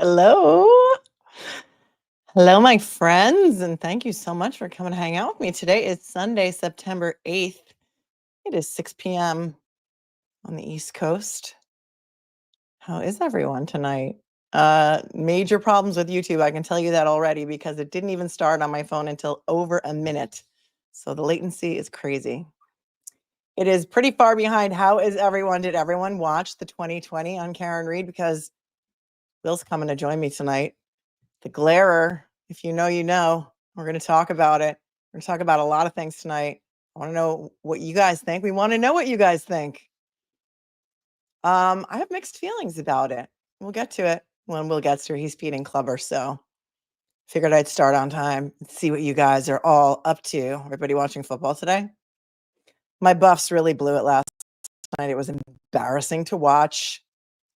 Hello. Hello, my friends, and thank you so much for coming to hang out with me. Today is Sunday, September 8th. It is 6 p.m. on the East Coast. How is everyone tonight? Major problems with YouTube. I can tell you that already because it didn't even start on my phone until over a minute. So the latency is crazy. It is pretty far behind. How is everyone? Did everyone watch the 2020 on Karen Reed? Because Will's coming to join me tonight. The Glarer, if you know, you know. We're going to talk about it. We're going to talk about a lot of things tonight. I want to know what you guys think. We want to know what you guys think. I have mixed feelings about it. We'll get to it when Will gets here. He's feeding Clubber, so figured I'd start on time and see what you guys are all up to. Everybody watching football today? My Buffs really blew it last night. It was embarrassing to watch.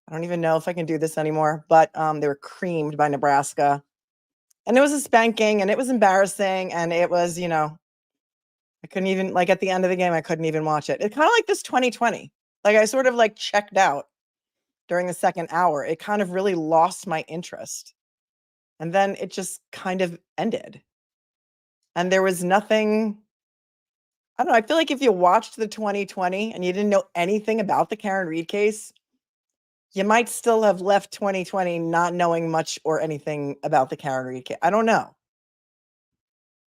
I don't even know if I can do this anymore, but they were creamed by Nebraska. And it was a spanking, and it was embarrassing, and it was, I couldn't even, at the end of the game, I couldn't even watch it. It's kind of like this 2020. I sort of checked out during the second hour. It kind of really lost my interest. And then it just kind of ended. And there was nothing, I don't know, I feel like if you watched the 2020 and you didn't know anything about the Karen Reed case, you might still have left 2020 not knowing much or anything about the Karen Reed case. I don't know.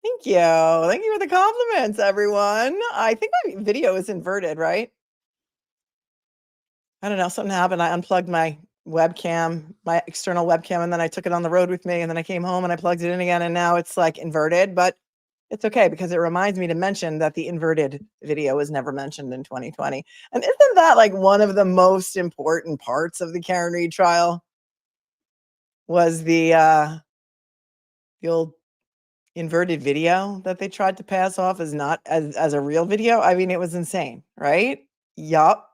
Thank you. Thank you for the compliments, everyone. I think my video is inverted, right? I don't know. Something happened. I unplugged my webcam, my external webcam, and then I took it on the road with me, and then I came home and I plugged it in again, and now it's inverted, but it's okay because it reminds me to mention that the inverted video was never mentioned in 2020. And isn't that one of the most important parts of the Karen Reed trial? Was the old inverted video that they tried to pass off as not as a real video. I mean, it was insane, right? Yup.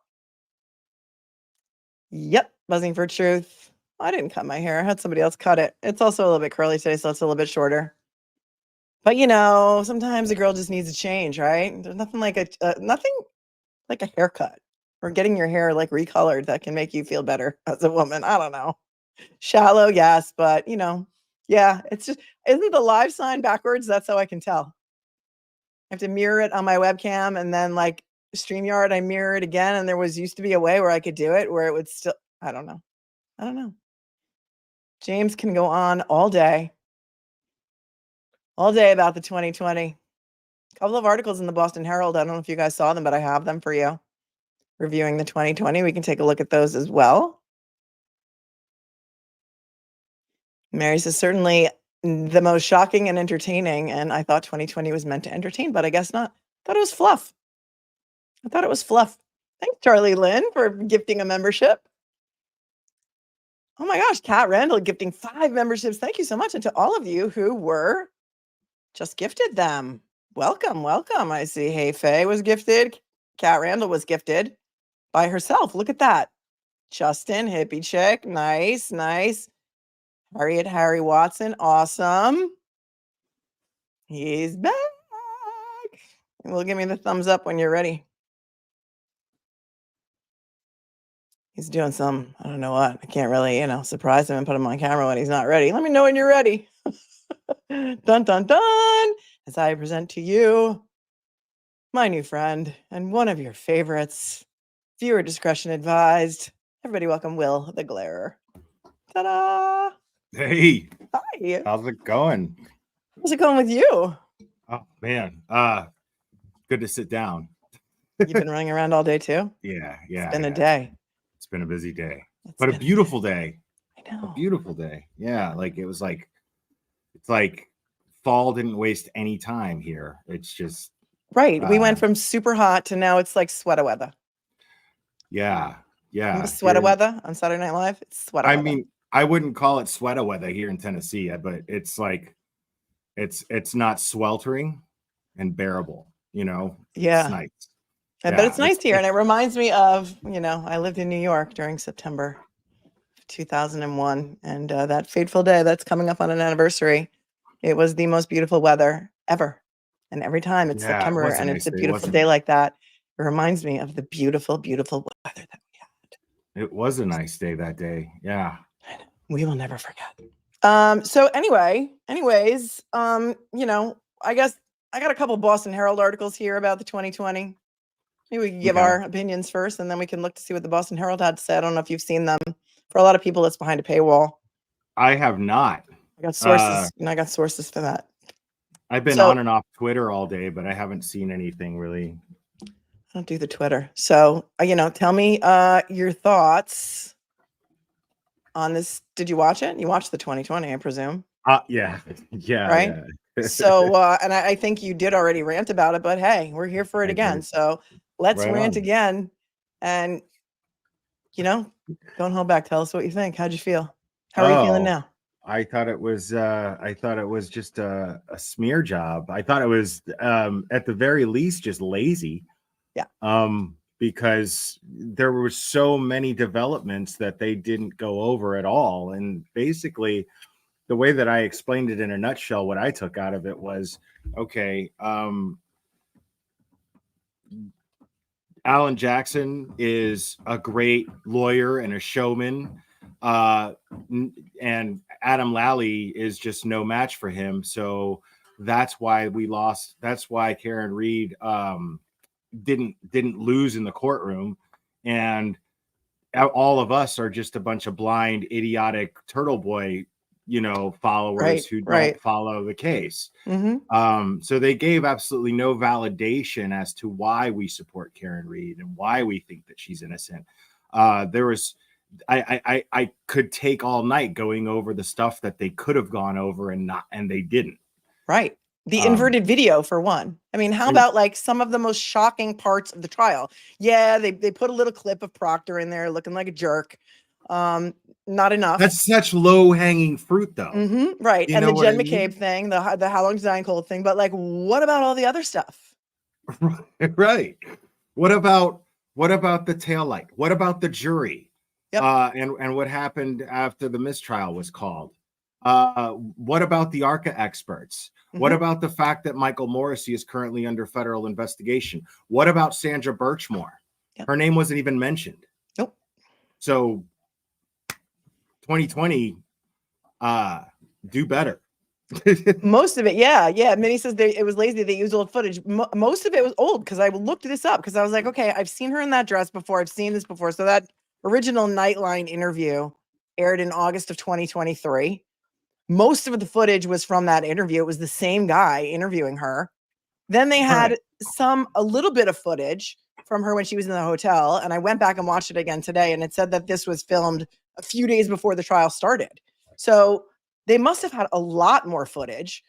Buzzing for truth. I didn't cut my hair. I had somebody else cut it. It's also a little bit curly today, so it's a little bit shorter. But sometimes a girl just needs a change, right? There's nothing like nothing like a haircut or getting your hair recolored that can make you feel better as a woman. I don't know. Shallow, yes, but yeah, it's just, isn't the live sign backwards? That's how I can tell. I have to mirror it on my webcam, and then StreamYard, I mirror it again, and there used to be a way where I could do it where it would still, I don't know. James can go on all day about the 2020. A couple of articles in the Boston Herald. I don't know if you guys saw them, but I have them for you. Reviewing the 2020. We can take a look at those as well. Mary says, certainly the most shocking and entertaining. And I thought 2020 was meant to entertain, but I guess not. I thought it was fluff. Thanks, Charlie Lynn, for gifting a membership. Oh my gosh, Kat Randall gifting 5 memberships. Thank you so much. And to all of you who were just gifted them. Welcome. I see Hey Faye was gifted. Kat Randall was gifted by herself. Look at that. Justin, hippie chick. Nice. Harry Watson. Awesome. He's back. Well, give me the thumbs up when you're ready. He's doing some, I don't know what. I can't really, surprise him and put him on camera when he's not ready. Let me know when you're ready. Dun, dun, dun. As I present to you my new friend and one of your favorites. Viewer discretion advised. Everybody welcome Will the Glarer. Ta-da! Hey. Hi. How's it going? How's it going with you? Oh, man. Good to sit down. You've been running around all day too? Yeah. It's been a day. It's been a busy day. But a beautiful day. I know. A beautiful day. Yeah. It was it's fall didn't waste any time here. It's just. Right. We went from super hot to now it's sweater weather. Yeah. Remember sweater weather on Saturday Night Live? It's sweater weather. I mean, I wouldn't call it sweater weather here in Tennessee, but it's it's not sweltering and bearable, Yeah. It's nice. But it's nice here. And it reminds me of, I lived in New York during September 2001. And that fateful day that's coming up on an anniversary, it was the most beautiful weather ever. And every time it's September and it's a beautiful day like that, it reminds me of the beautiful, beautiful weather that we had. It was a nice day that day. Yeah. We will never forget. So anyways, I guess I got a couple Boston Herald articles here about the 2020. Maybe we can give our opinions first, and then we can look to see what the Boston Herald had to say. I don't know if you've seen them. For a lot of people, it's behind a paywall. I have not. I got sources, I got sources for that. I've been on and off Twitter all day, but I haven't seen anything really. I don't do the Twitter. So, tell me your thoughts on this. Did you watch it? You watched the 2020, I presume. Yeah. Right. Yeah. So, and I think you did already rant about it, but hey, we're here for it again. So let's rant again. And, don't hold back. Tell us what you think. How'd you feel? How are you feeling now? I thought it was just a smear job. I thought it was at the very least just lazy. Yeah. Because there were so many developments that they didn't go over at all. And basically the way that I explained it in a nutshell, what I took out of it was, okay, Alan Jackson is a great lawyer and a showman. And Adam Lally is just no match for him. So that's why we lost. That's why Karen Reed didn't lose in the courtroom. And all of us are just a bunch of blind, idiotic turtle boy, followers who don't follow the case. Mm-hmm. So they gave absolutely no validation as to why we support Karen Reed and why we think that she's innocent. There was, I could take all night going over the stuff that they could have gone over and they didn't. Right. The inverted video, for one. I mean, how about like some of the most shocking parts of the trial? Yeah, they put a little clip of Proctor in there looking like a jerk. Not enough. That's such low-hanging fruit, though. Mm-hmm, right. And the Jen McCabe thing, the How Long Design Cold thing. But like, what about all the other stuff? Right. What about the taillight? What about the jury? Yep. And what happened after the mistrial was called? What about the ARCA experts? Mm-hmm. What about the fact that Michael Morrissey is currently under federal investigation? What about Sandra Birchmore? Yep. Her name wasn't even mentioned. Nope. So 2020, do better. Most of it, yeah. Minnie says it was lazy. They used old footage. Most of it was old, because I looked this up, because I was like, okay, I've seen her in that dress before. I've seen this before. So that original Nightline interview aired in August of 2023. Most of the footage was from that interview. It was the same guy interviewing her. Then they had a little bit of footage from her when she was in the hotel. And I went back and watched it again today. And it said that this was filmed a few days before the trial started. So they must have had a lot more footage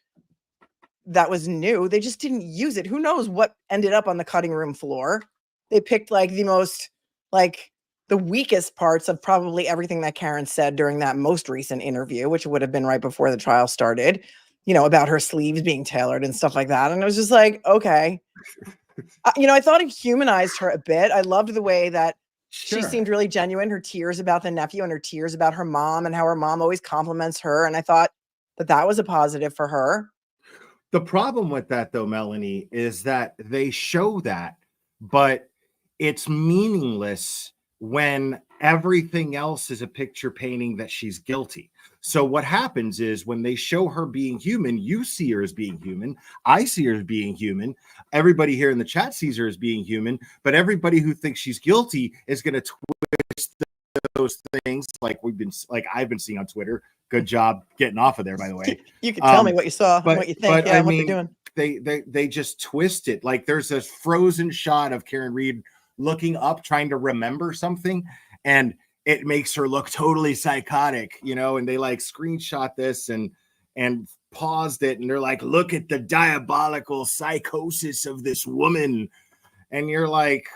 that was new. They just didn't use it. Who knows what ended up on the cutting room floor? They picked like the weakest parts of probably everything that Karen said during that most recent interview, which would have been right before the trial started, about her sleeves being tailored and stuff like that. And it was just like, okay. I thought it humanized her a bit. I loved the way that she seemed really genuine. Her tears about the nephew and her tears about her mom and how her mom always compliments her. And I thought that was a positive for her. The problem with that, though, Melanie, is that they show that, but it's meaningless when everything else is a picture painting that she's guilty. So what happens is when they show her being human, you see her as being human. I see her as being human. Everybody here in the chat sees her as being human, but everybody who thinks she's guilty is going to twist those things like I've been seeing on Twitter. Good job getting off of there, by the way. You can tell me what you saw, what you think, what they're doing. They just twist it. Like there's this frozen shot of Karen Reed looking up, trying to remember something, and it makes her look totally psychotic, and they like screenshot this and paused it, and they're like, look at the diabolical psychosis of this woman. And you're like,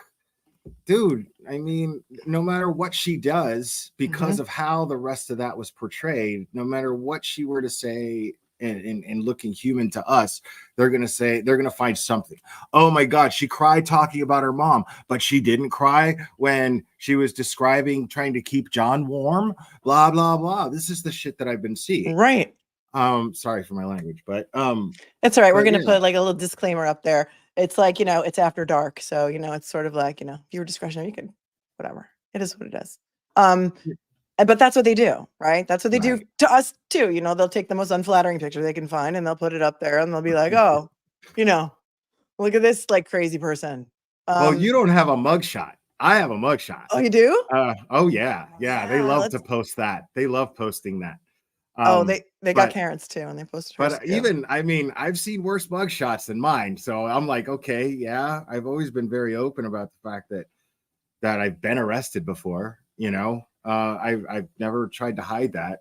dude, I mean, no matter what she does, because of how the rest of that was portrayed, no matter what she were to say and looking human to us, they're going to find something. Oh my God, she cried talking about her mom, but she didn't cry when she was describing trying to keep John warm, blah, blah, blah. This is the shit that I've been seeing. Right. Sorry for my language, but that's all right. We're going to put like a little disclaimer up there. It's like, it's after dark. So, it's sort of like, viewer discretion. You can, whatever. It is what it is. But that's what they do, right? That's what they do Right. to us too. You know, they'll take the most unflattering picture they can find and they'll put it up there and they'll be like, oh, you know, look at this like crazy person. Well, you don't have a mugshot. I have a mugshot. Oh, you do? Oh yeah. Yeah. They Yeah, love to post that. They love posting that. oh, they got But Karen's too, and they posted hers but too. even, I mean, I've seen worse mugshots than mine. So I'm like, okay, yeah. I've always been very open about the fact that I've been arrested before, you know. I've never tried to hide that.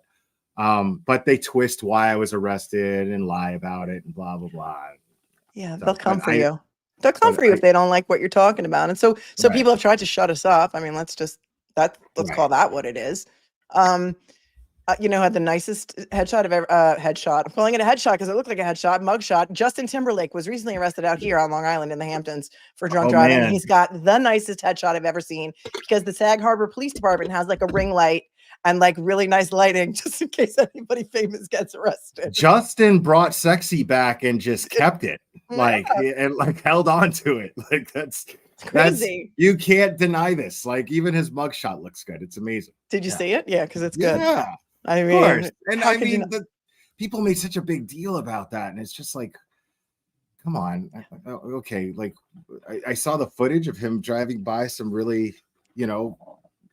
But they twist why I was arrested and lie about it and blah blah blah. Yeah, So, they'll come for you. They'll come but for you I, if they don't like what you're talking about. And so right, people have tried to shut us up. I mean, let's right. call that what it is. You know, had the nicest headshot of ever headshot. I'm calling it a headshot because it looked like a headshot, mugshot. Justin Timberlake was recently arrested out here on Long Island in the Hamptons for drunk Oh driving. man, He's got the nicest headshot I've ever seen because the Sag Harbor Police Department has like a ring light and like really nice lighting just in case anybody famous gets arrested. Justin brought sexy back and just kept it, like, Yeah, and like held on to it. Like it's crazy. you can't deny this. Like even his mugshot looks good. It's amazing. Did you Yeah, see it? Yeah, because it's good. yeah, I of course. mean, And how I could you mean, not? the people made such a big deal about that, and it's just like, come on, okay. Like I saw the footage of him driving by some really, you know,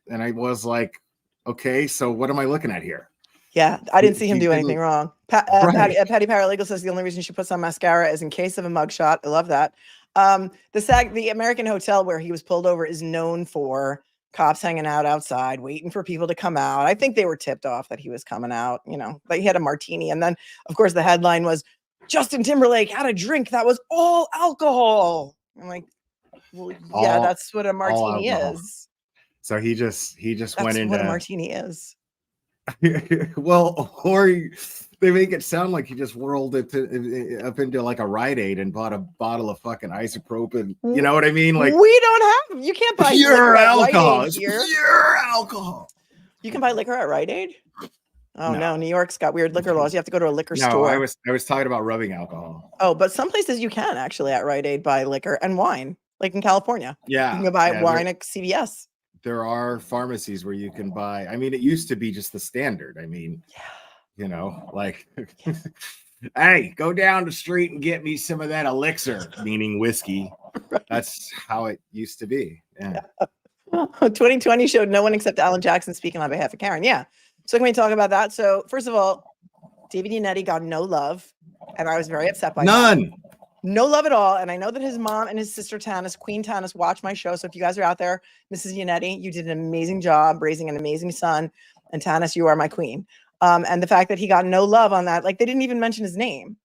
and I was like, okay, so what am I looking at here? Yeah, I didn't see him He do anything didn't, wrong. right. Patty Paralegal says the only reason she puts on mascara is in case of a mugshot. I love that. The American Hotel where he was pulled over is known for cops hanging out outside, waiting for people to come out. I think they were tipped off that he was coming out, you know, but he had a martini. And then, of course, the headline was Justin Timberlake had a drink that was all alcohol. I'm like, well, yeah, all that's what a all martini alcohol. is. So he just went That's what a into martini is. well, or they make it sound like he just whirled it up into like a Rite Aid and bought a bottle of fucking isopropyl. You know what I mean? Like We don't have, you can't buy liquor pure at Rite alcohol. Aid It's here. pure alcohol. You can buy liquor at Rite Aid? Oh No, no, New York's got weird liquor laws. You have to go to a liquor no, store. I was talking about rubbing alcohol. Oh, but some places you can actually at Rite Aid buy liquor and wine, like in California. You Yeah, can go buy yeah. wine at CVS. There are pharmacies where you can buy. I mean, it used to be just the standard. I mean, Yeah. you know, like, hey, go down the street and get me some of that elixir, meaning whiskey. Right. That's how it used to be. Yeah. 2020 showed no one except Alan Jackson speaking on behalf of Karen. Yeah. So can we talk about that? So first of all, David Yannetti got no love, and I was very upset by that. None. No love at all. And I know that his mom and his sister Tanis, Queen Tanis, watch my show. So if you guys are out there, Mrs. Yannetti, you did an amazing job raising an amazing son. And Tanis, you are my queen. And the fact that he got no love on that, like they didn't even mention his name,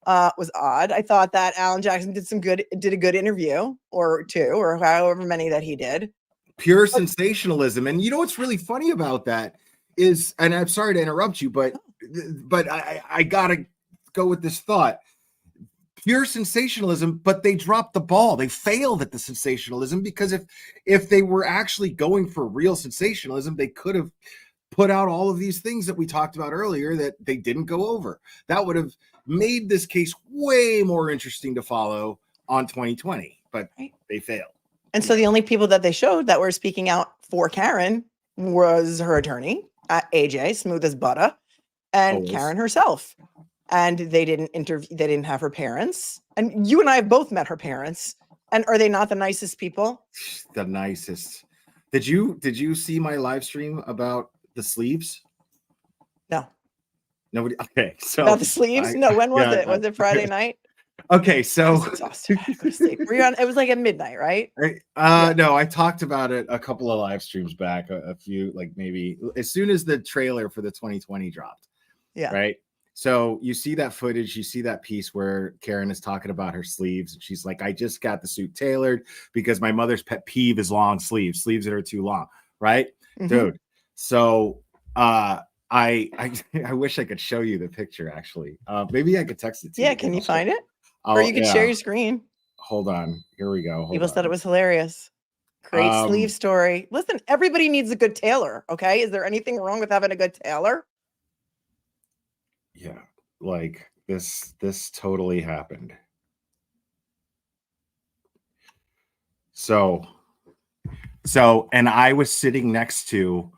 was odd. I thought that Alan Jackson did a good interview or two, or however many that he did. Pure sensationalism. And you know what's really funny about that is, and I'm sorry to interrupt you, but I gotta go with this thought. Pure sensationalism, but they dropped the ball. They failed at the sensationalism because if they were actually going for real sensationalism, they could have put out all of these things that we talked about earlier that they didn't go over. That would have made this case way more interesting to follow on 2020, but they failed. And so the only people that they showed that were speaking out for Karen was her attorney, AJ, smooth as butter, and Always. Karen herself. And they didn't interview, they didn't have her parents. And you and I have both met her parents. And are they not the nicest people? The nicest. Did you see my live stream about the sleeves? No. Nobody. Okay, so About the sleeves? No, when was it? Was it Friday night? Okay, so I was exhausted. I had to go to sleep. Were you on? It was like at midnight, right? No, I talked about it a couple of live streams back, a few, like maybe as soon as the trailer for the 2020 dropped. Yeah. Right. So you see that footage, you see that piece where Karen is talking about her sleeves, and she's like, I just got the suit tailored because my mother's pet peeve is long sleeves that are too long. Right. Mm-hmm. Dude. So I wish I could show you the picture actually. Maybe I could text it to you. Yeah, can you find it? Or you can share your screen. Hold on. Here we go. People said it was hilarious. Great sleeve story. Listen, everybody needs a good tailor. Okay. Is there anything wrong with having a good tailor? Yeah. Like this totally happened. So, and I was sitting next to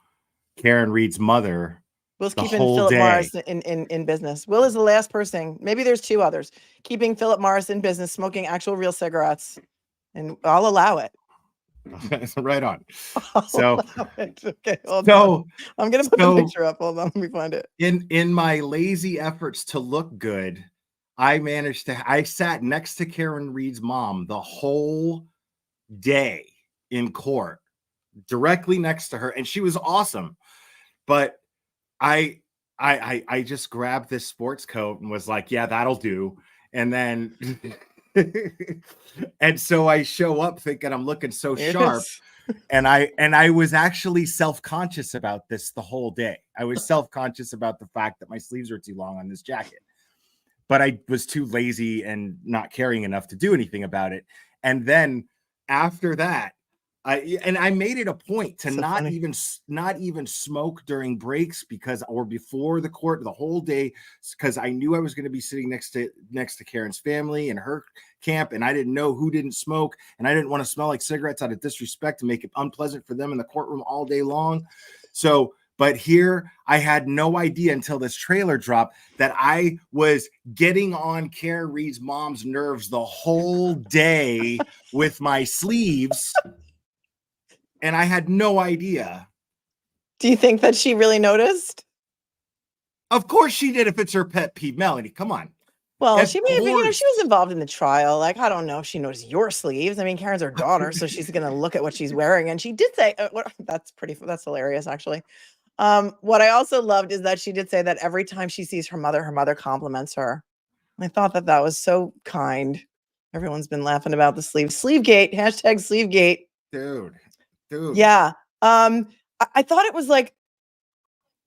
Karen Reed's mother Will's the keeping whole Philip day. Morris in business. Will is the last person. Maybe there's two others keeping Philip Morris in business, smoking actual real cigarettes, and I'll allow it. Right on. I'll So, allow it. Okay, hold on. I'm gonna put the picture up. Hold on, let me find it. In my lazy efforts to look good, I sat next to Karen Reed's mom the whole day in court, directly next to her, and she was awesome. But I just grabbed this sports coat and was like, yeah, that'll do. And then and so I show up thinking I'm looking so sharp. And I was actually self-conscious about this the whole day. I was self-conscious about the fact that my sleeves were too long on this jacket. But I was too lazy and not caring enough to do anything about it. And then after that, I made it a point to So not even smoke during breaks or before the court the whole day, because I knew I was going to be sitting next to Karen's family and her camp, and I didn't know who didn't smoke, and I didn't want to smell like cigarettes out of disrespect to make it unpleasant for them in the courtroom all day long. So, but here I had no idea until this trailer dropped that I was getting on Karen Reed's mom's nerves the whole day with my sleeves. And I had no idea. Do you think that she really noticed? Of course she did, if it's her pet peeve. Melanie, come on. Well, she may have been, she was involved in the trial. Like, I don't know if she noticed your sleeves. I mean, Karen's her daughter, so she's going to look at what she's wearing. And she did say, that's hilarious, actually. What I also loved is that she did say that every time she sees her mother compliments her. I thought that was so kind. Everyone's been laughing about the Sleevegate, hashtag Sleevegate. Dude. Yeah. I thought it was like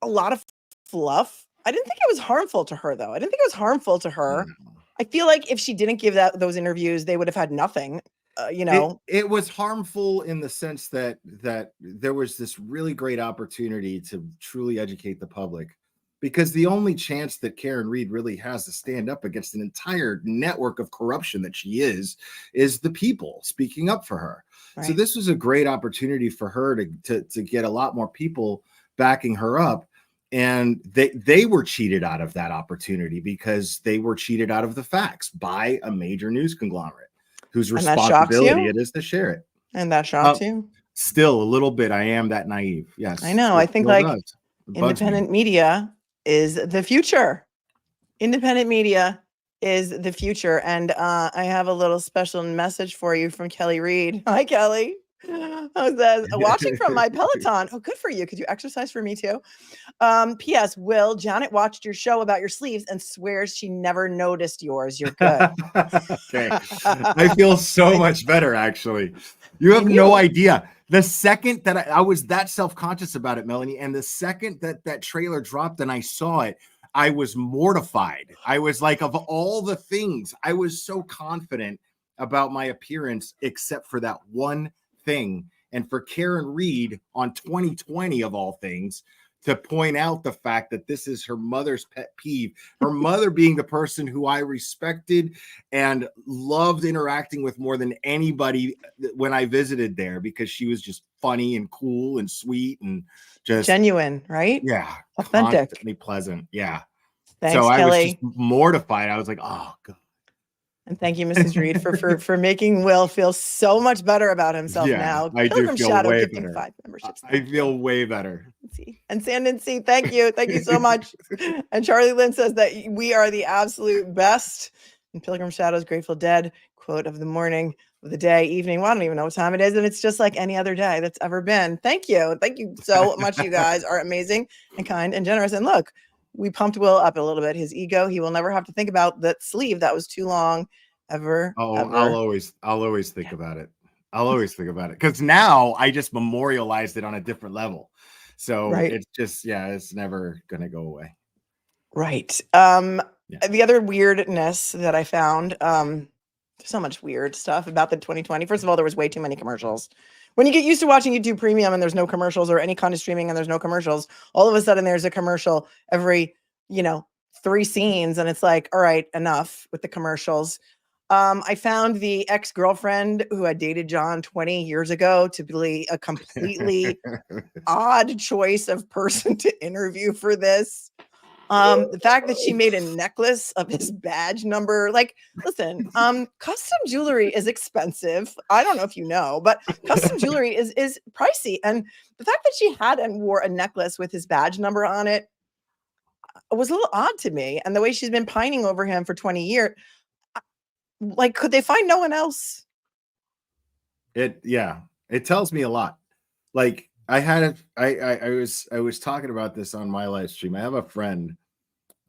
a lot of fluff. I didn't think it was harmful to her, though. I didn't think it was harmful to her. No. I feel like if she didn't give those interviews, they would have had nothing. It was harmful in the sense that there was this really great opportunity to truly educate the public, because the only chance that Karen Reed really has to stand up against an entire network of corruption that she is the people speaking up for her. Right. So this was a great opportunity for her to get a lot more people backing her up. And they were cheated out of that opportunity because they were cheated out of the facts by a major news conglomerate whose responsibility it is to share it. And that shocks you? Still a little bit. I am that naive. Yes. I know. I think like independent media is the future. Independent media is the future. And I have a little special message for you from Kelly Reed. Hi, Kelly. Says, watching from my Peloton. Oh, good for you. Could you exercise for me too? P.S. Will, Janet watched your show about your sleeves and swears she never noticed yours. You're good. Okay. I feel so much better, actually. You have no idea. The second that I was that self-conscious about it, Melanie, and the second that trailer dropped and I saw it, I was mortified. I was like, of all the things, I was so confident about my appearance, except for that one thing. And for Karen Reed on 2020 of all things to point out the fact that this is her mother's pet peeve, her mother being the person who I respected and loved interacting with more than anybody when I visited there, because she was just funny and cool and sweet and just genuine, right? Yeah. Authentic. Constantly pleasant. Yeah. Thanks, so I Kelly. was just mortified. I was like, oh God. And thank you, Mrs. Reed, for making Will feel so much better about himself now. I do feel Shadow way gifting better. 5 memberships. I feel way better. And Sandon C, thank you. Thank you so much. And Charlie Lynn says that we are the absolute best. And Pilgrim Shadow's Grateful Dead quote of the morning, of the day, evening. Well, I don't even know what time it is. And it's just like any other day that's ever been. Thank you. Thank you so much. You guys are amazing and kind and generous. And look, we pumped Will up a little bit. His ego, he will never have to think about that sleeve that was too long ever. Ever. I'll always think about it. I'll always think about it, because now I just memorialized it on a different level. So it's just, it's never going to go away. Right. The other weirdness that I found, so much weird stuff about the 2020. First of all, there was way too many commercials. When you get used to watching YouTube Premium and there's no commercials, or any kind of streaming and there's no commercials, all of a sudden there's a commercial every, 3 scenes. And it's like, all right, enough with the commercials. I found the ex-girlfriend who had dated John 20 years ago to be a completely odd choice of person to interview for this. The fact that she made a necklace of his badge number, like, listen, custom jewelry is expensive. I don't know if you know, but custom jewelry is pricey. And the fact that she had and wore a necklace with his badge number on it was a little odd to me. And the way she's been pining over him for 20 years, like, could they find no one else? It tells me a lot. Like I was talking about this on my live stream. I have a friend,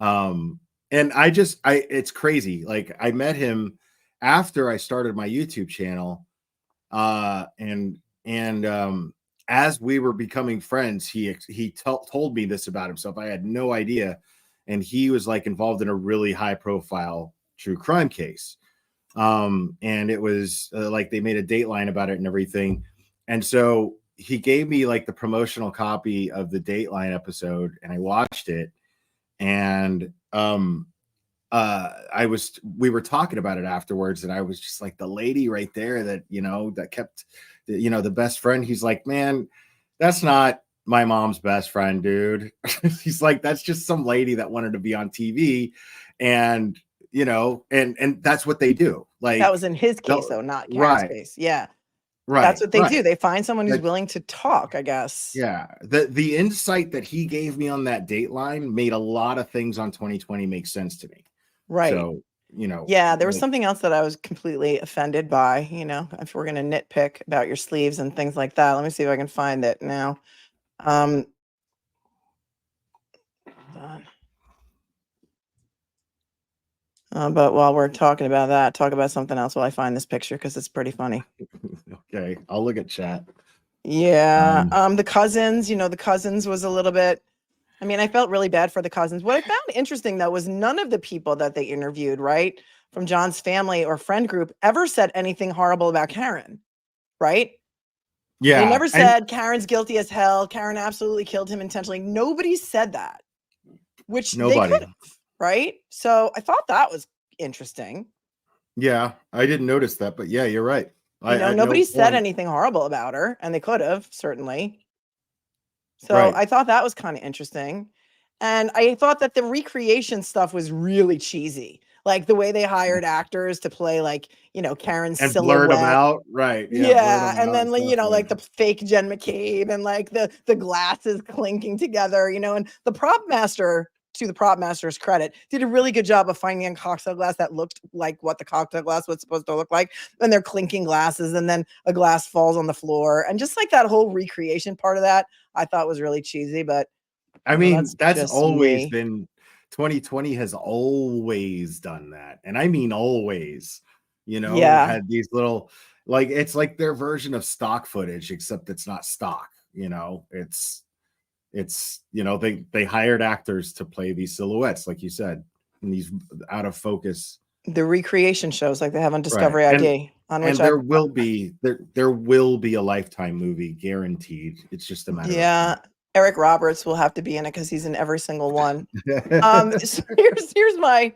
and it's crazy. Like I met him after I started my YouTube channel, and as we were becoming friends, he told me this about himself. I had no idea, and he was like involved in a really high profile true crime case. And it was like they made a Dateline about it and everything. And so he gave me like the promotional copy of the Dateline episode, and I watched it. And we were talking about it afterwards, and I was just like, the lady right there that that kept the best friend. He's like, man, that's not my mom's best friend, dude. He's like, that's just some lady that wanted to be on TV, and and that's what they do. Like That was in his case, though, not Karen's right, case. Yeah. right, That's what they right. do. They find someone who's That- willing to talk, I guess. yeah, the insight that he gave me on that Dateline made a lot of things on 2020 make sense to me. Right. So yeah, there was something else that I was completely offended by. If we're going to nitpick about your sleeves and things like that, let me see if I can find it now. Hold on. But while we're talking about that, talk about something else while I find this picture because it's pretty funny. Okay, I'll look at chat. Yeah. The cousins, the cousins was a little bit. I mean, I felt really bad for the cousins. What I found interesting, though, was none of the people that they interviewed, right, from John's family or friend group ever said anything horrible about Karen, right? Yeah. They never said Karen's guilty as hell. Karen absolutely killed him intentionally. Nobody said that, which they could have, right? So I thought that was interesting. Yeah, I didn't notice that, but yeah, you're right. Nobody said anything horrible about her, and they could have, certainly. So right. I thought that was kind of interesting. And I thought that the recreation stuff was really cheesy. Like the way they hired actors to play Karen's and silhouette. blurred them out. Right. Yeah. And then like the fake Jen McCabe and like the glasses clinking together, and the prop master, to the prop master's credit, did a really good job of finding a cocktail glass that looked like what the cocktail glass was supposed to look like. And they're clinking glasses, and then a glass falls on the floor. And just like that whole recreation part of that, I thought was really cheesy. But I mean, that's just always me. been 2020 has always done that. And I mean always, had these little, like, it's like their version of stock footage, except it's not stock, it's they hired actors to play these silhouettes, like you said, in these out of focus. The recreation shows like they have on Discovery ID, on which there will be a Lifetime movie guaranteed. It's just a matter of time. Eric Roberts will have to be in it because he's in every single one. So here's my,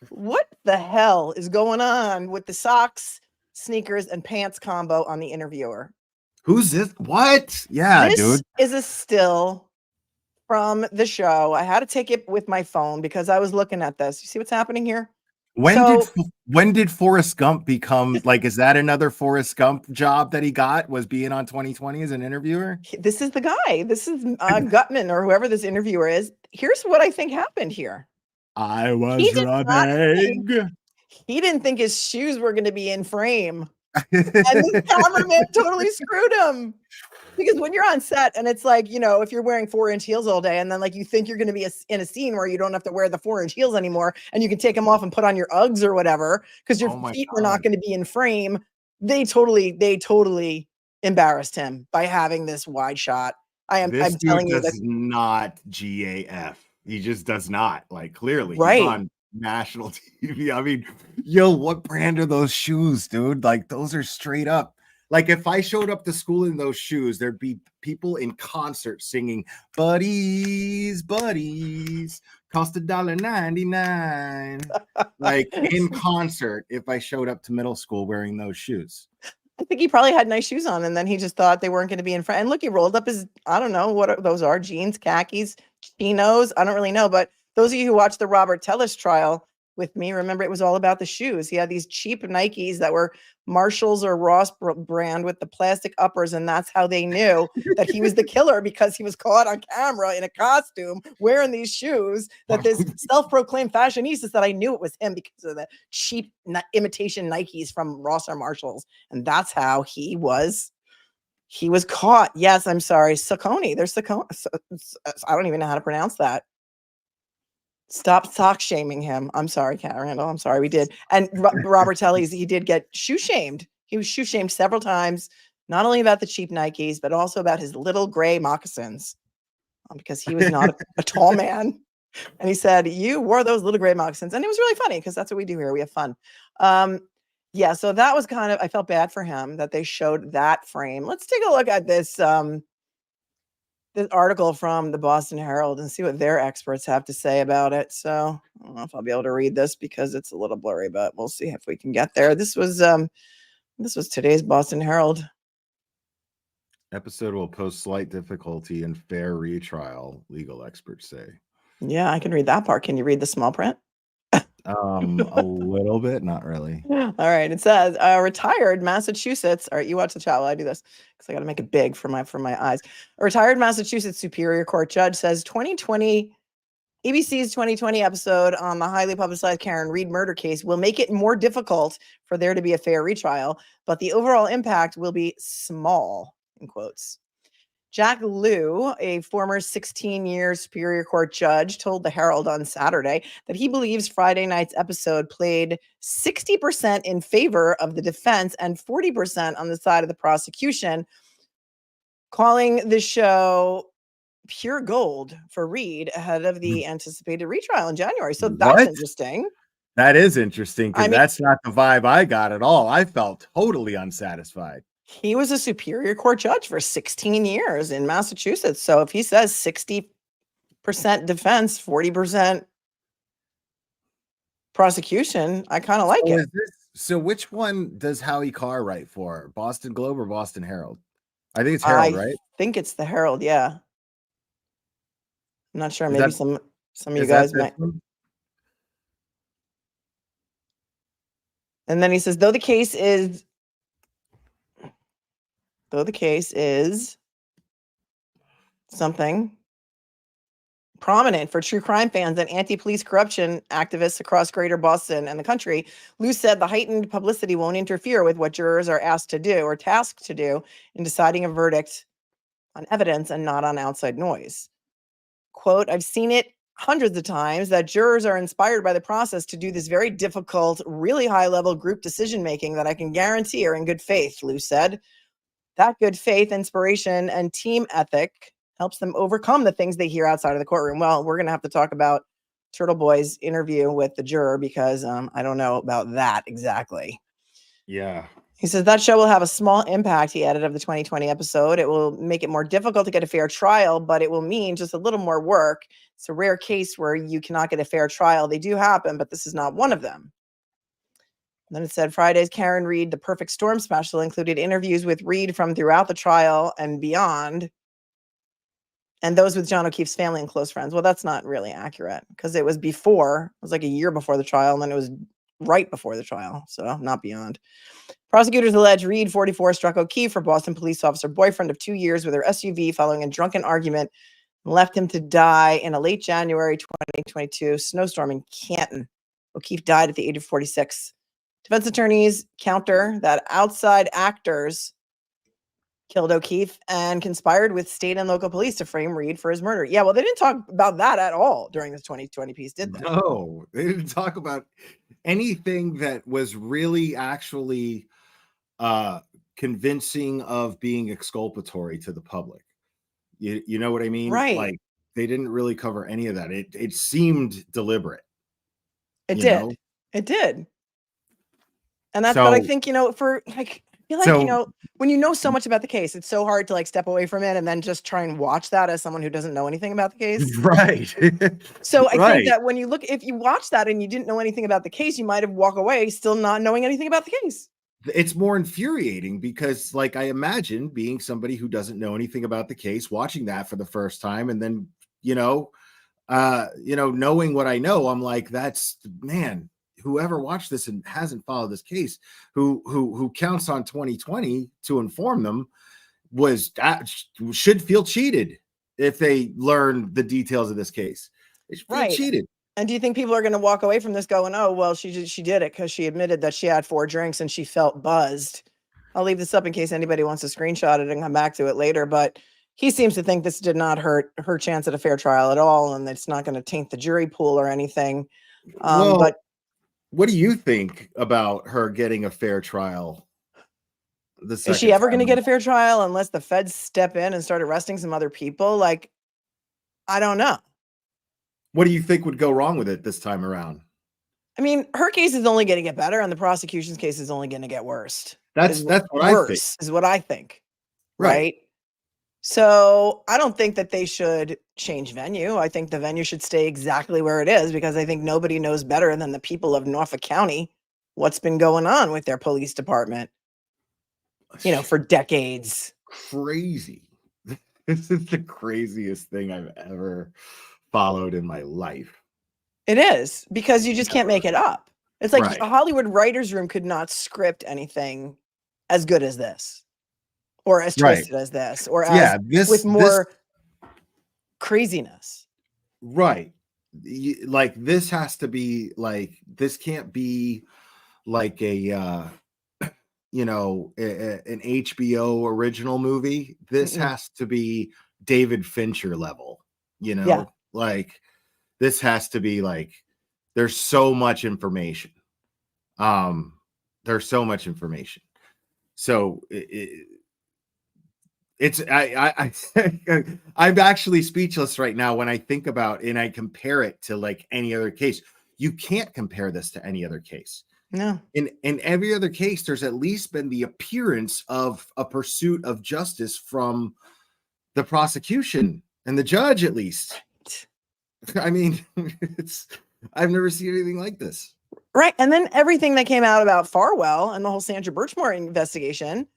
what the hell is going on with the socks, sneakers, and pants combo on the interviewer? Who's this? What? Yeah, this dude. Is a still from the show. I had to take it with my phone because I was looking at this. You see what's happening here? When did Forrest Gump become like, is that another Forrest Gump job that he got, was being on 2020 as an interviewer? This is the guy. This is Gutman or whoever this interviewer is. Here's what I think happened here. I was running. He didn't think his shoes were going to be in frame. And the cameraman totally screwed him. Because when you're on set and it's like, if you're wearing 4-inch heels all day and then like you think you're going to be in a scene where you don't have to wear the 4-inch heels anymore and you can take them off and put on your Uggs or whatever because your feet were not going to be in frame, they totally embarrassed him by having this wide shot. I'm telling you, does not GAF. He just does not. Like, clearly, right? He's on national TV. I mean, what brand are those shoes, dude? Like, those are straight up. Like, if I showed up to school in those shoes, there'd be people in concert singing "Buddies, Buddies." Cost $1.99. Like in concert, if I showed up to middle school wearing those shoes. I think he probably had nice shoes on, and then he just thought they weren't going to be in front. And look, he rolled up his, I don't know what those are, jeans, khakis, chinos. I don't really know. But those of you who watched the Robert Tellis trial with me, remember it was all about the shoes. He had these cheap Nikes that were Marshalls or Ross brand with the plastic uppers. And that's how they knew that he was the killer, because he was caught on camera in a costume wearing these shoes that this self-proclaimed fashionista said, I knew it was him because of the cheap imitation Nikes from Ross or Marshalls. And that's how he was caught. Yes, I'm sorry. Saccone. There's Saccone. I don't even know how to pronounce that. Stop sock shaming him. I'm sorry, Kat Randall. I'm sorry, we did. And Robert Tellis, he did get shoe shamed. He was shoe shamed several times, not only about the cheap Nikes, but also about his little gray moccasins, because he was not a tall man. And he said, you wore those little gray moccasins. And it was really funny, because that's what we do here. We have fun. Yeah, so that was kind of, I felt bad for him that they showed that frame. Let's take a look at this this article from the Boston Herald and see what their experts have to say about it. So I don't know if I'll be able to read this because it's a little blurry, but we'll see if we can get there. This was today's Boston Herald. Episode will pose slight difficulty in fair retrial, legal experts say. Yeah, I can read that part. Can you read the small print? A little bit, not really. All right. It says retired Massachusetts. All right, you watch the chat while I do this, because I got to make it big for my eyes. A retired Massachusetts Superior Court judge says ABC's 2020 episode on the highly publicized Karen Reed murder case will make it more difficult for there to be a fair retrial, but the overall impact will be small, in quotes. Jack Liu, a former 16-year Superior Court judge, told the Herald on Saturday that he believes Friday night's episode played 60% in favor of the defense and 40% on the side of the prosecution, calling the show pure gold for Reed ahead of the anticipated retrial in January. So that's interesting. That is interesting, because that's not the vibe I got at all. I felt totally unsatisfied. He was a Superior Court judge for 16 years in Massachusetts. So if he says 60% defense, 40% prosecution, I kind of like it. So which one does Howie Carr write for? Boston Globe or Boston Herald? I think it's Herald, right? I think it's the Herald, yeah. I'm not sure. Maybe some of you guys might. And then he says, though the case is something prominent for true crime fans and anti-police corruption activists across greater Boston and the country, Liu said the heightened publicity won't interfere with what jurors are asked to do or tasked to do in deciding a verdict on evidence and not on outside noise. Quote, I've seen it hundreds of times that jurors are inspired by the process to do this very difficult, really high-level group decision-making that I can guarantee are in good faith, Liu said. That good faith, inspiration, and team ethic helps them overcome the things they hear outside of the courtroom. Well, we're going to have to talk about Turtle Boy's interview with the juror, because I don't know about that exactly. Yeah. He says that show will have a small impact, he added, of the 2020 episode. It will make it more difficult to get a fair trial, but it will mean just a little more work. It's a rare case where you cannot get a fair trial. They do happen, but this is not one of them. And then it said Friday's Karen Reed, The Perfect Storm special, included interviews with Reed from throughout the trial and beyond, and those with John O'Keefe's family and close friends. Well, that's not really accurate, because it was like a year before the trial, and then it was right before the trial, so not beyond. Prosecutors allege Reed, 44, struck O'Keefe, her Boston police officer boyfriend of 2 years, with her SUV following a drunken argument, and left him to die in a late January 2022 snowstorm in Canton. O'Keefe died at the age of 46. Defense attorneys counter that outside actors killed O'Keefe and conspired with state and local police to frame Reed for his murder. Yeah, well, they didn't talk about that at all during this 2020 piece, did they? No, they didn't talk about anything that was really actually convincing of being exculpatory to the public. You know what I mean? Right. Like, they didn't really cover any of that. It seemed deliberate. It did. It did. And that's what I think, for like, feel like, when you know so much about the case, it's so hard to like step away from it and then just try and watch that as someone who doesn't know anything about the case. Right. So I Right. think that when you look, if you watch that and you didn't know anything about the case, you might have walked away still not knowing anything about the case. It's more infuriating because, like, I imagine being somebody who doesn't know anything about the case, watching that for the first time, and then, knowing what I know, I'm like, that's, man, whoever watched this and hasn't followed this case, who counts on 2020 to inform them, should feel cheated if they learn the details of this case. They should feel cheated. And do you think people are going to walk away from this going, oh, well, she did it because she admitted that she had 4 drinks and she felt buzzed? I'll leave this up in case anybody wants to screenshot it and come back to it later. But he seems to think this did not hurt her chance at a fair trial at all, and it's not going to taint the jury pool or anything. But what do you think about her getting a fair trial? Is she ever going to get a fair trial unless the feds step in and start arresting some other people? Like, I don't know. What do you think would go wrong with it this time around? I mean, her case is only going to get better, and the prosecution's case is only going to get worse. That's what I think. Is what I think. Right? So I don't think that they should change venue. I think the venue should stay exactly where it is, because I think nobody knows better than the people of Norfolk County what's been going on with their police department, for decades. Crazy. This is the craziest thing I've ever followed in my life. It is, because you just can't make it up. It's like a Hollywood writer's room could not script anything as good as this, or as twisted as this, or with more craziness. Right. Like, this has to be like, this can't be like an HBO original movie. This has to be David Fincher level, like, this has to be like, there's so much information. There's so much information. So I'm actually speechless right now when I think about and I compare it to like any other case. You can't compare this to any other case. No. In every other case, there's at least been the appearance of a pursuit of justice from the prosecution and the judge, at least. I mean, I've never seen anything like this. Right. And then everything that came out about Farwell and the whole Sandra Birchmore investigation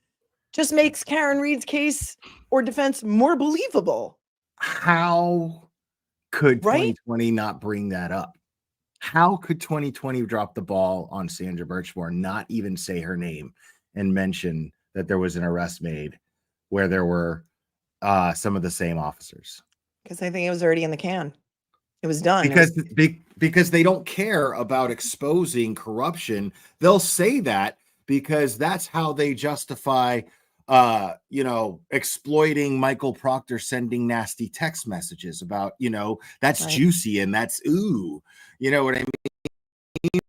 just makes Karen Reed's case or defense more believable. How could 2020 not bring that up? How could 2020 drop the ball on Sandra Birchmore, not even say her name, and mention that there was an arrest made where there were some of the same officers? Because I think it was already in the can. It was done. Because they don't care about exposing corruption. They'll say that because that's how they justify exploiting Michael Proctor sending nasty text messages about, that's juicy and that's ooh, you know what I mean?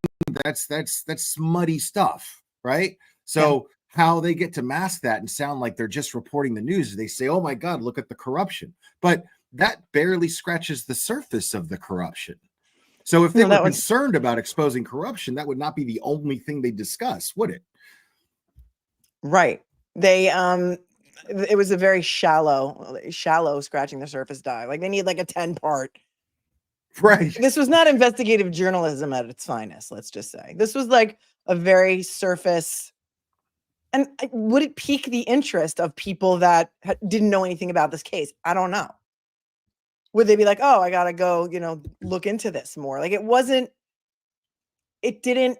That's smutty stuff, right? So how they get to mask that and sound like they're just reporting the news, they say, oh my God, look at the corruption. But that barely scratches the surface of the corruption. So if they were concerned about exposing corruption, that would not be the only thing they discuss, would it? Right. They it was a very shallow scratching the surface dive. Like, they need like a 10-part. Right. This was not investigative journalism at its finest, let's just say. This was like a very surface. And would it pique the interest of people that didn't know anything about this case? I don't know. Would they be like, oh, I got to go, look into this more? Like, it didn't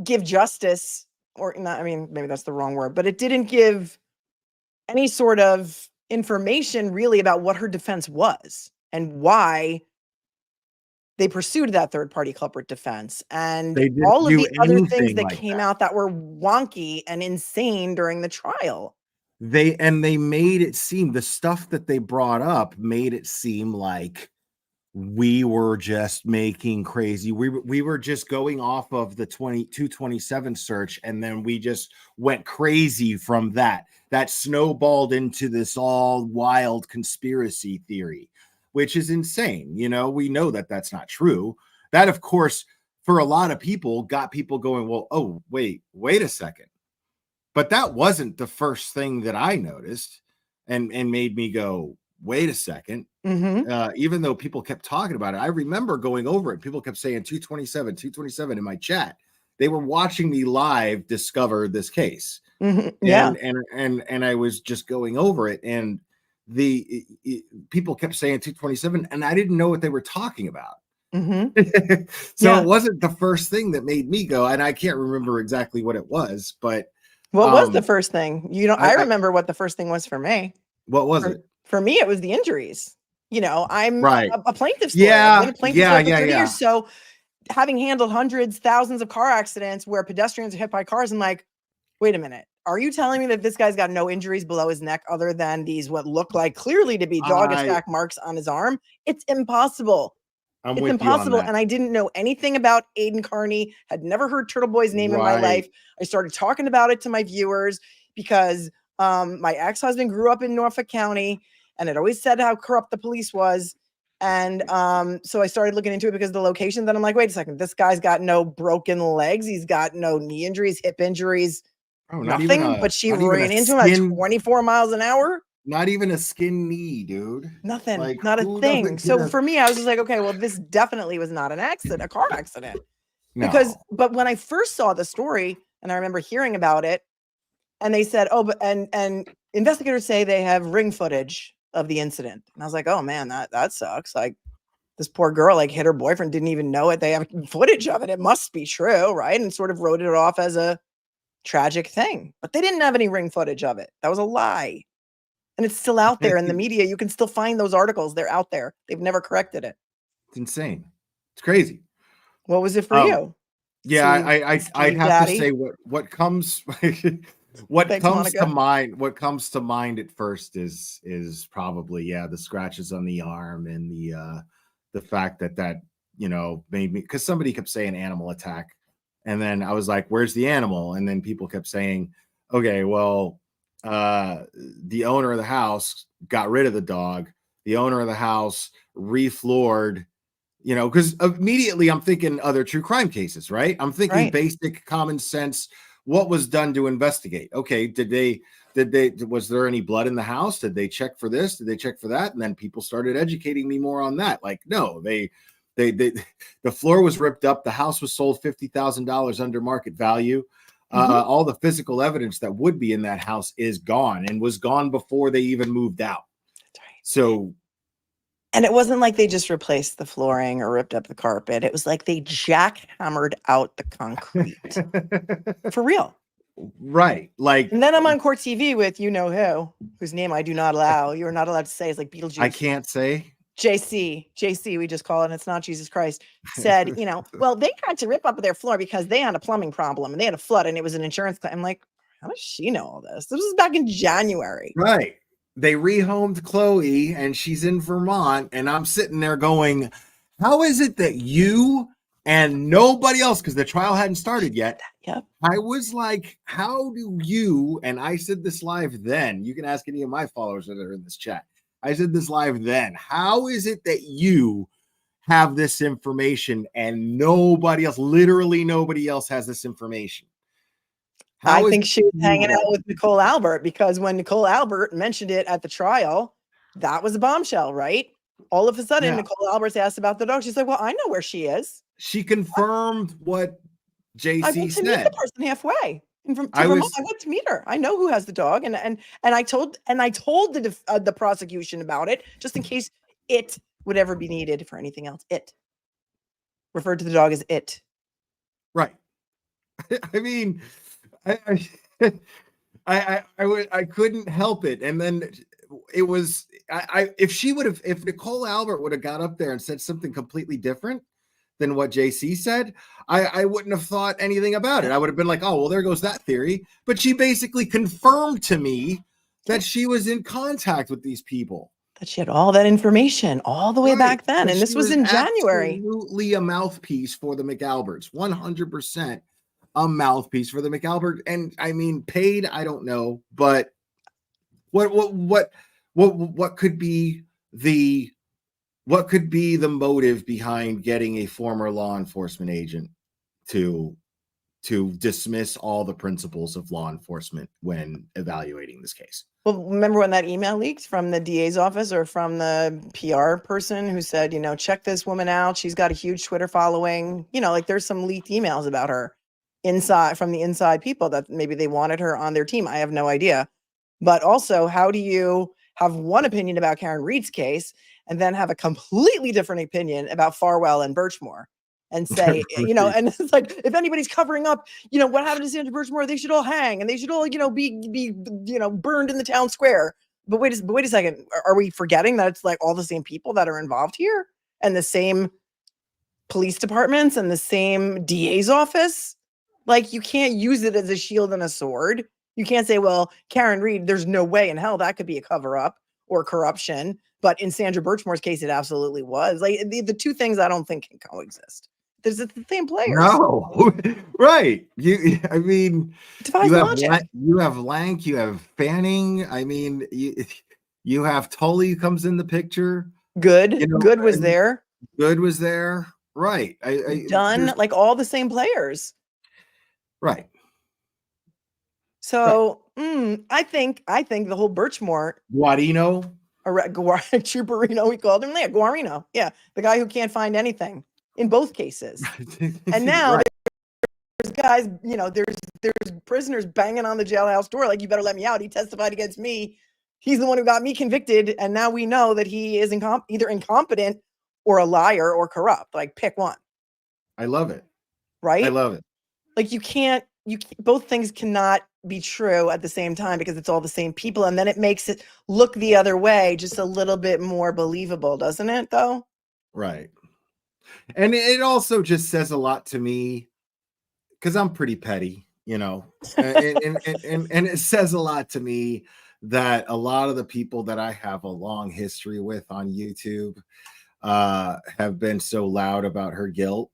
give justice, or not. I mean, maybe that's the wrong word, but it didn't give any sort of information really about what her defense was and why they pursued that third-party culprit defense, and all of the other things that came out that were wonky and insane during the trial. They made it seem, the stuff that they brought up made it seem like we were just making crazy. We were just going off of the 227 search, and then we just went crazy from that. That snowballed into this all wild conspiracy theory, which is insane. We know that that's not true. That, of course, for a lot of people, got people going, well, oh, wait a second. But that wasn't the first thing that I noticed and made me go, wait a second. Even though people kept talking about it, I remember going over it. People kept saying 227 in my chat. They were watching me live discover this case. Yeah. And I was just going over it, and people kept saying 227, and I didn't know what they were talking about. So it wasn't the first thing that made me go, and I can't remember exactly what it was, but what was the first thing? I remember what the first thing was for me. What was it? For me, it was the injuries. I'm right. a plaintiff's lawyer. I've been a plaintiff's lawyer for 30 years. So having handled hundreds, thousands of car accidents where pedestrians are hit by cars, I'm like, wait a minute. Are you telling me that this guy's got no injuries below his neck other than these what look like clearly to be dog attack marks on his arm? It's impossible. It's impossible. And I didn't know anything about Aiden Carney, had never heard Turtle Boy's name in my life. I started talking about it to my viewers because my ex-husband grew up in Norfolk County and had always said how corrupt the police was. And so I started looking into it because of the location. Then I'm like, wait a second, this guy's got no broken legs. He's got no knee injuries, hip injuries, nothing. But she ran into him at 24 miles an hour. Not even a skin knee, dude. Nothing, like, not a thing. So for me, I was just like, okay, well, this definitely was not an accident, a car accident. No. But when I first saw the story, and I remember hearing about it, and they said, oh, but and investigators say they have ring footage of the incident. And I was like, oh man, that sucks. Like this poor girl like hit her boyfriend, didn't even know it. They have footage of it. It must be true, right? And sort of wrote it off as a tragic thing. But they didn't have any ring footage of it. That was a lie. And it's still out there in the media. You can still find those articles. They're out there. They've never corrected it. It's insane. It's crazy. What was it for you? Yeah, I'd have to say what comes to mind. What comes to mind at first is probably the scratches on the arm and the fact that made me, because somebody kept saying animal attack, and then I was like, where's the animal? And then people kept saying, okay, well, the owner of the house got rid of the dog. The owner of the house refloored, because immediately I'm thinking other true crime cases, right? I'm thinking basic common sense. What was done to investigate? Okay, was there any blood in the house? Did they check for this? Did they check for that? And then people started educating me more on that. Like, no, the floor was ripped up. The house was sold $50,000 under market value. All the physical evidence that would be in that house is gone and was gone before they even moved out. That's right. So, and it wasn't like they just replaced the flooring or ripped up the carpet. It was like they jackhammered out the concrete for real. Right. Like, and then I'm on court TV with whose name I do not allow. You're not allowed to say. It's like Beetlejuice. I can't say. JC, we just call it, and it's not Jesus Christ, said, well, they had to rip up their floor because they had a plumbing problem and they had a flood and it was an insurance claim. I'm like, how does she know all this? This was back in January. Right. They rehomed Chloe and she's in Vermont, and I'm sitting there going, how is it that you and nobody else, because the trial hadn't started yet. Yep. I was like, how do you, and I said this live then, you can ask any of my followers that are in this chat. I said this live then. How is it that you have this information and nobody else, literally nobody else has this information? I think she was hanging out with Nicole Albert, because when Nicole Albert mentioned it at the trial, that was a bombshell, right? All of a sudden, Nicole Albert's asked about the dog. She's like, well, I know where she is. She confirmed what JC I went to meet the person halfway. I went to meet her. I know who has the dog, and I told the prosecution about it, just in case it would ever be needed for anything else. It referred to the dog as it. Right. I mean, I couldn't help it, and then it was if Nicole Albert would have got up there and said something completely different than what JC said, I wouldn't have thought anything about it. I would have been like, oh, well, there goes that theory. But she basically confirmed to me that she was in contact with these people. That she had all that information all the way back then. And this was in January. Absolutely a mouthpiece for the McAlberts. 100% a mouthpiece for the McAlbert. And I mean, paid, I don't know. But what could be the motive behind getting a former law enforcement agent to to dismiss all the principles of law enforcement when evaluating this case. Well, remember when that email leaked from the DA's office or from the PR person who said, check this woman out. She's got a huge Twitter following. Like there's some leaked emails about her from the inside people that maybe they wanted her on their team. I have no idea. But also, how do you have one opinion about Karen Reed's case and then have a completely different opinion about Farwell and Birchmore? And say, and it's like, if anybody's covering up, what happened to Sandra Birchmore, they should all hang and they should all, be burned in the town square. But wait a second. Are we forgetting that it's like all the same people that are involved here and the same police departments and the same DA's office? Like, you can't use it as a shield and a sword. You can't say, well, Karen Reed, there's no way in hell that could be a cover up or corruption. But in Sandra Birchmore's case, it absolutely was. Like the two things I don't think can coexist. There's the same players. No, right. You have logic. You have Lank, you have Fanning. I mean, you have Tully comes in the picture. Good was there. Good was there. Right. Done like all the same players. Right. So I think the whole Birchmore Guarino. Chuparino, we called him there. Guarino. Yeah. The guy who can't find anything in both cases. And now right. there's guys, there's prisoners banging on the jailhouse door. Like, you better let me out. He testified against me. He's the one who got me convicted. And now we know that he is either incompetent or a liar or corrupt. Like, pick one. I love it. Right? I love it. Like, both things cannot be true at the same time because it's all the same people. And then it makes it look the other way just a little bit more believable, doesn't it, though? Right. And it also just says a lot to me because I'm pretty petty, and it says a lot to me that a lot of the people that I have a long history with on YouTube have been so loud about her guilt.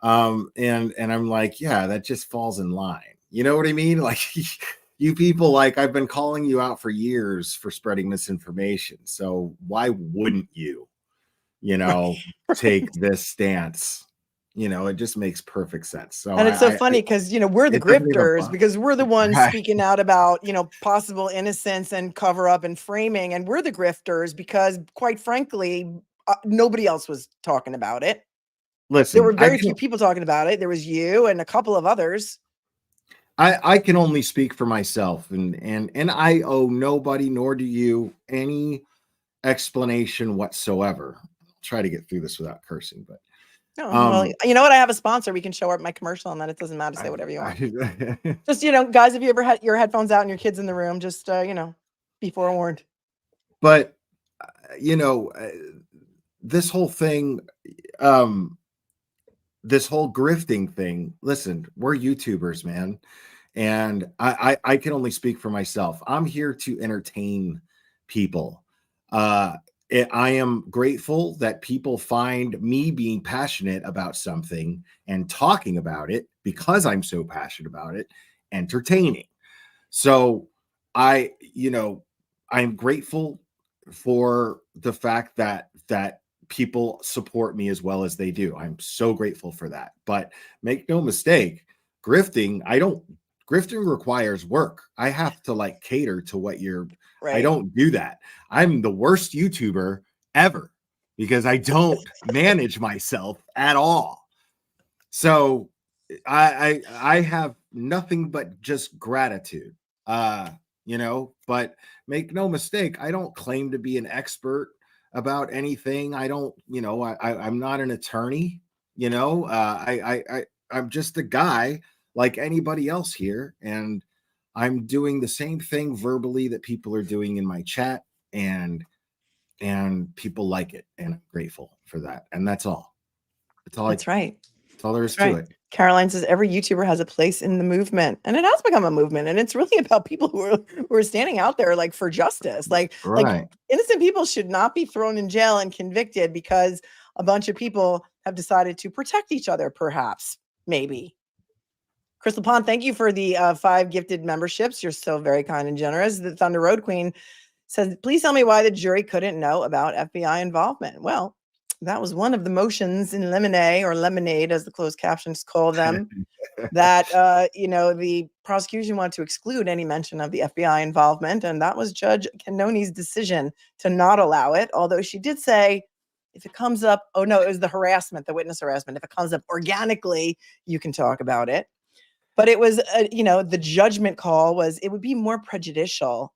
And I'm like, yeah, that just falls in line. You know what I mean? Like, you people, like, I've been calling you out for years for spreading misinformation. So why wouldn't you, take this stance? It just makes perfect sense. So, and it's so funny because, we're the grifters because we're the ones speaking out about, possible innocence and cover up and framing. And we're the grifters because, quite frankly, nobody else was talking about it. Listen, there were very few people talking about it. There was you and a couple of others. I can only speak for myself, and I owe nobody, nor do you, any explanation whatsoever. I'll try to get through this without cursing, but no. Well, you know what? I have a sponsor. We can show up my commercial, and then it doesn't matter to say whatever you want. Just guys, if you ever had your headphones out and your kids in the room, just be forewarned. But this whole thing. This whole grifting thing, listen, we're YouTubers, man. And I can only speak for myself. I'm here to entertain people. I am grateful that people find me being passionate about something and talking about it because I'm so passionate about it, entertaining. So I'm grateful for the fact that people support me as well as they do. I'm so grateful for that. But make no mistake, grifting requires work. I have to cater to what you're right. I don't do that. I'm the worst YouTuber ever because I don't manage myself at all. So I have nothing but just gratitude. But make no mistake, I don't claim to be an expert about anything. I don't, I'm not an attorney, I'm just a guy like anybody else here. And I'm doing the same thing verbally that people are doing in my chat, and people like it. And I'm grateful for that. And that's all. That's right. That's all there is to it. Caroline says every YouTuber has a place in the movement, and it has become a movement. And it's really about people who are standing out there for justice. Like innocent people should not be thrown in jail and convicted because a bunch of people have decided to protect each other, perhaps, maybe. Crystal Pond, thank you for the 5 gifted memberships. You're so very kind and generous. The Thunder Road Queen says, please tell me why the jury couldn't know about FBI involvement. Well, That was one of the motions in Lemonade, or Lemonade, as the closed captions call them, that, the prosecution wanted to exclude any mention of the FBI involvement. And that was Judge Cannoni's decision to not allow it. Although she did say, if it comes up, oh no, it was the harassment, the witness harassment. If it comes up organically, you can talk about it. But it was, the judgment call was it would be more prejudicial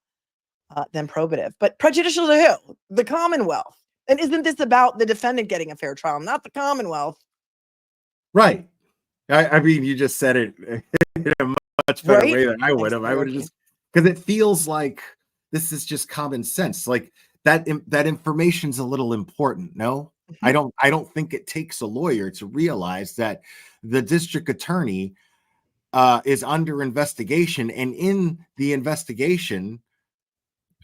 than probative. But prejudicial to who? The Commonwealth. And isn't this about the defendant getting a fair trial, not the Commonwealth? Right. I mean, you just said it in a much better way than I would have. I would have just, because it feels like this is just common sense. Like that information's a little important. No, I don't think it takes a lawyer to realize that the district attorney is under investigation, and in the investigation,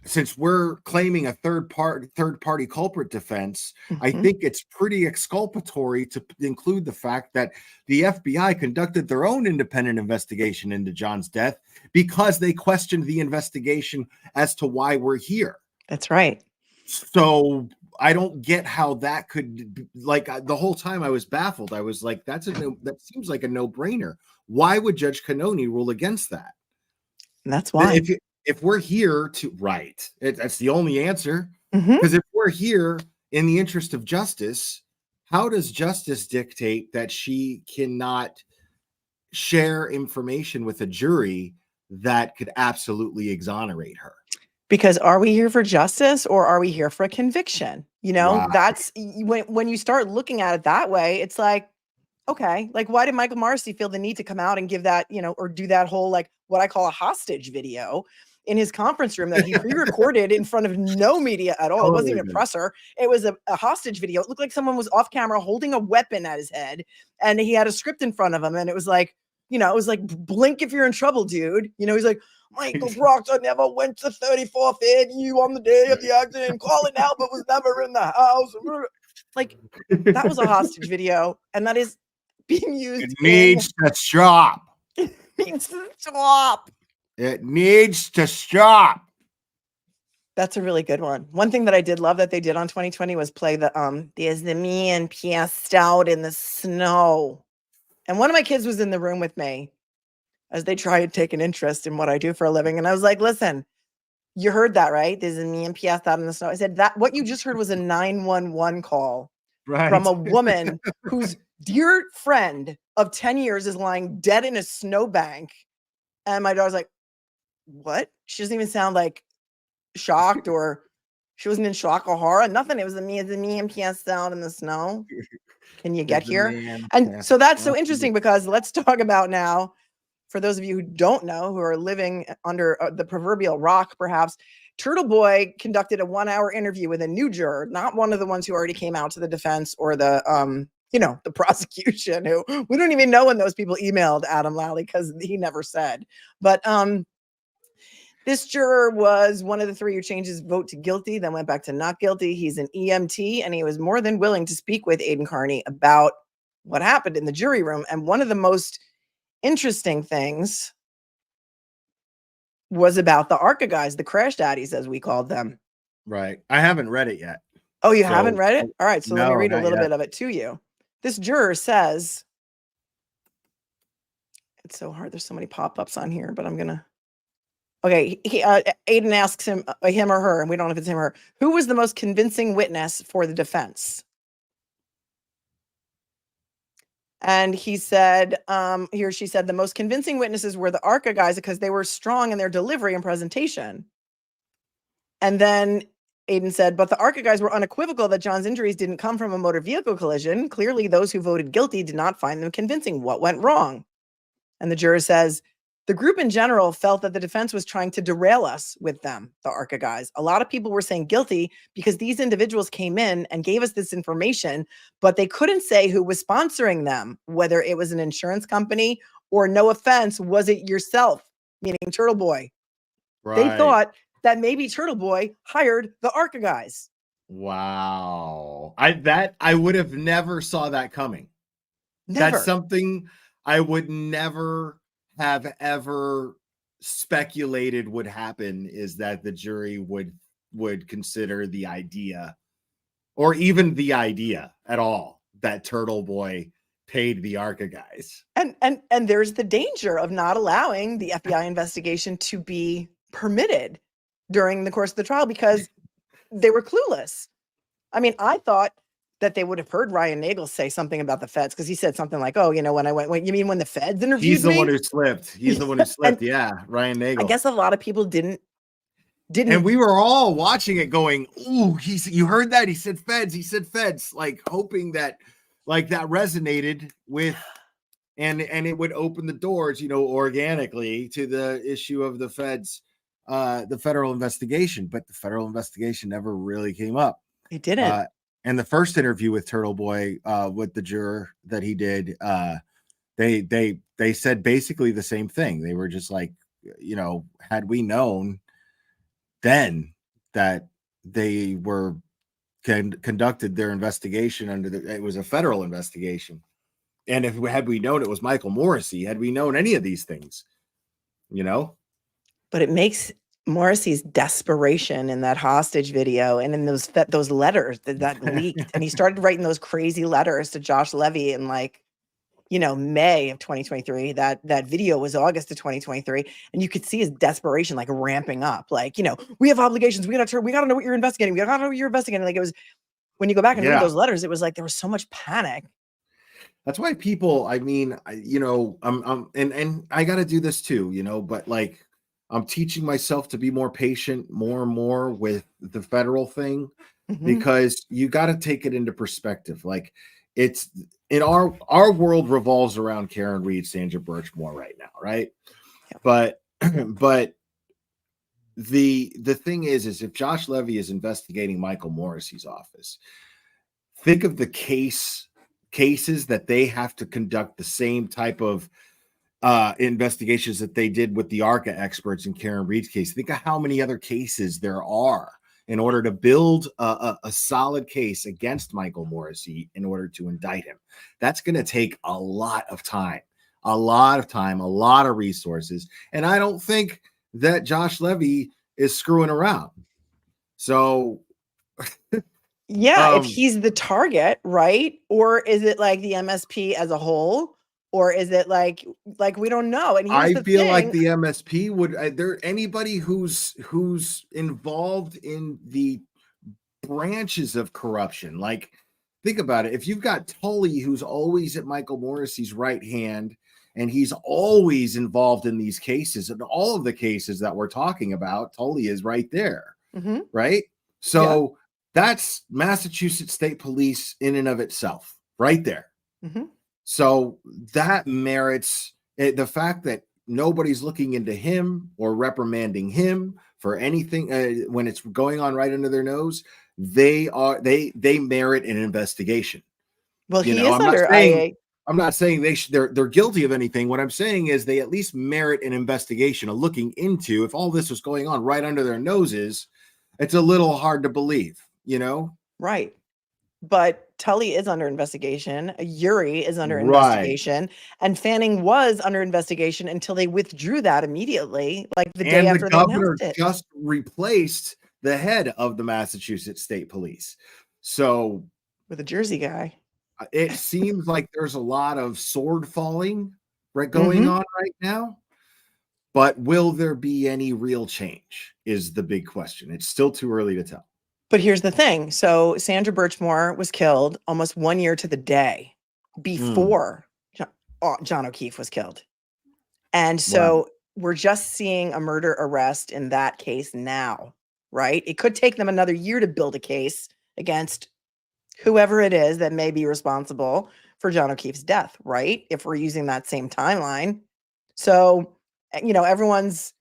since we're claiming a third party culprit defense, I think it's pretty exculpatory to include the fact that the FBI conducted their own independent investigation into John's death because they questioned the investigation as to why we're here. That's right. So I don't get how that could, like, the whole time I was baffled. I was like, that seems like a no-brainer. Why would Judge Cannoni rule against that? And that's why. If we're here to that's the only answer. Because if we're here in the interest of justice, how does justice dictate that she cannot share information with a jury that could absolutely exonerate her? Because are we here for justice, or are we here for a conviction? Right. That's when you start looking at it that way, it's like, okay, like, why did Michael Marcy feel the need to come out and give that, or do that whole, like, what I call a hostage video in his conference room that he pre-recorded in front of no media at all? Totally. It wasn't even a presser. It was a hostage video. It looked like someone was off camera holding a weapon at his head, and he had a script in front of him. And it was like, blink if you're in trouble, dude. He's like, Michael Proctor never went to 34th Avenue on the day of the accident. Colin Albert was never in the house. Like, that was a hostage video, and that is being used. It needs to stop. It needs to stop. It needs to stop. That's a really good one. One thing that I did love that they did on 2020 was play the there's the man passed out in the snow. And one of my kids was in the room with me as they try to take an interest in what I do for a living. And I was like, listen, you heard that, right? There's a man passed out in the snow. I said, that what you just heard was a 911 call from a woman whose dear friend of 10 years is lying dead in a snowbank. And my daughter's like, what? She doesn't even sound like shocked, or she wasn't in shock or horror, nothing. It was the man passed out in the snow. Can you get here? And so that's so interesting, because let's talk about now, for those of you who don't know, who are living under the proverbial rock, perhaps, Turtle Boy conducted a 1-hour interview with a new juror, not one of the ones who already came out to the defense or the the prosecution, who we don't even know when those people emailed Adam Lally, because he never said. But this juror was one of the 3 who changed his vote to guilty, then went back to not guilty. He's an EMT, and he was more than willing to speak with Aidan Carney about what happened in the jury room. And one of the most interesting things was about the ARCA guys, the crash daddies, as we called them. Right. I haven't read it yet. Oh, you haven't read it? All right. So let me read a little bit of it to you. This juror says, it's so hard. There's so many pop-ups on here, but I'm going to. Okay. Aidan asks him or her, and we don't know if it's him or her, who was the most convincing witness for the defense? And he said, he or she said, the most convincing witnesses were the ARCA guys because they were strong in their delivery and presentation. And then Aidan said, but the ARCA guys were unequivocal that John's injuries didn't come from a motor vehicle collision. Clearly, those who voted guilty did not find them convincing. What went wrong? And the juror says, the group in general felt that the defense was trying to derail us with them, the ARCA guys. A lot of people were saying guilty because these individuals came in and gave us this information, but they couldn't say who was sponsoring them, whether it was an insurance company or, no offense, was it yourself, meaning Turtle Boy. Right. They thought that maybe Turtle Boy hired the ARCA guys. Wow. I would have never saw that coming. Never. That's something I would never have ever speculated would happen, is that the jury would consider the idea or even the idea at all that Turtle Boy paid the ARCA guys. And there's the danger of not allowing the FBI investigation to be permitted during the course of the trial because they were clueless. I mean, I thought that they would have heard Ryan Nagel say something about the feds because he said something like, "Oh, you know, when you mean when the feds interviewed He's the me?" one who slipped. He's the one who slipped. Yeah, Ryan I Nagel. guess a lot of people didn't. And we were all watching it going, "Ooh, you heard that? He said feds. He said feds," like hoping that like that resonated with and it would open the doors, you know, organically to the issue of the feds, the federal investigation. But the federal investigation never really came up. It didn't. And the first interview with Turtle Boy, with the juror that he did, they said basically the same thing. They were just like, you know, had we known then that they were conducted their investigation under it was a federal investigation. And had we known it was Michael Morrissey, had we known any of these things, you know? But it makes Morrissey's desperation in that hostage video and in those letters that leaked, and he started writing those crazy letters to Josh Levy in like, you know, May of 2023. That video was August of 2023, and you could see his desperation like ramping up. Like, you know, we have obligations. We got to know what you're investigating. We got to know what you're investigating. Like it was when you go back and read those letters, it was like there was so much panic. That's why people, I mean, you know, and I got to do this too, you know, but like I'm teaching myself to be more patient more and more with the federal thing because you got to take it into perspective. Like it's in our world revolves around Karen Reed, Sandra Birchmore right now, right? Yep. But the thing is if Josh Levy is investigating Michael Morrissey's office, think of the cases that they have to conduct the same type of investigations that they did with the ARCA experts in Karen Reed's case. Think of how many other cases there are in order to build a solid case against Michael Morrissey in order to indict him. That's going to take a lot of time, a lot of resources. And I don't think that Josh Levy is screwing around. So yeah, if he's the target, right? Or is it like the MSP as a whole? Or is it like we don't know? And I feel like the MSP would there anybody who's involved in the branches of corruption. Like think about it. If you've got Tully who's always at Michael Morrissey's right hand and he's always involved in these cases and all of the cases that we're talking about, Tully is right there. Right? So that's Massachusetts State Police in and of itself, right there. So that merits the fact that nobody's looking into him or reprimanding him for anything when it's going on right under their nose. They merit an investigation. Well, he is under IA. I'm not saying they're guilty of anything. What I'm saying is they at least merit an investigation, a looking into. If all this was going on right under their noses, it's a little hard to believe, you know? Right. But Tully is under investigation. Yuri is under investigation. And Fanning was under investigation until they withdrew that immediately, like the day after they announced it. And the governor just replaced the head of the Massachusetts State Police. So with a Jersey guy. It seems like there's a lot of sword falling going on right now. But will there be any real change is the big question. It's still too early to tell. But here's the thing. So Sandra Birchmore was killed almost 1 year to the day before John O'Keefe was killed. And so we're just seeing a murder arrest in that case now, right? It could take them another year to build a case against whoever it is that may be responsible for John O'Keefe's death, right? If we're using that same timeline. So, you know, everyone's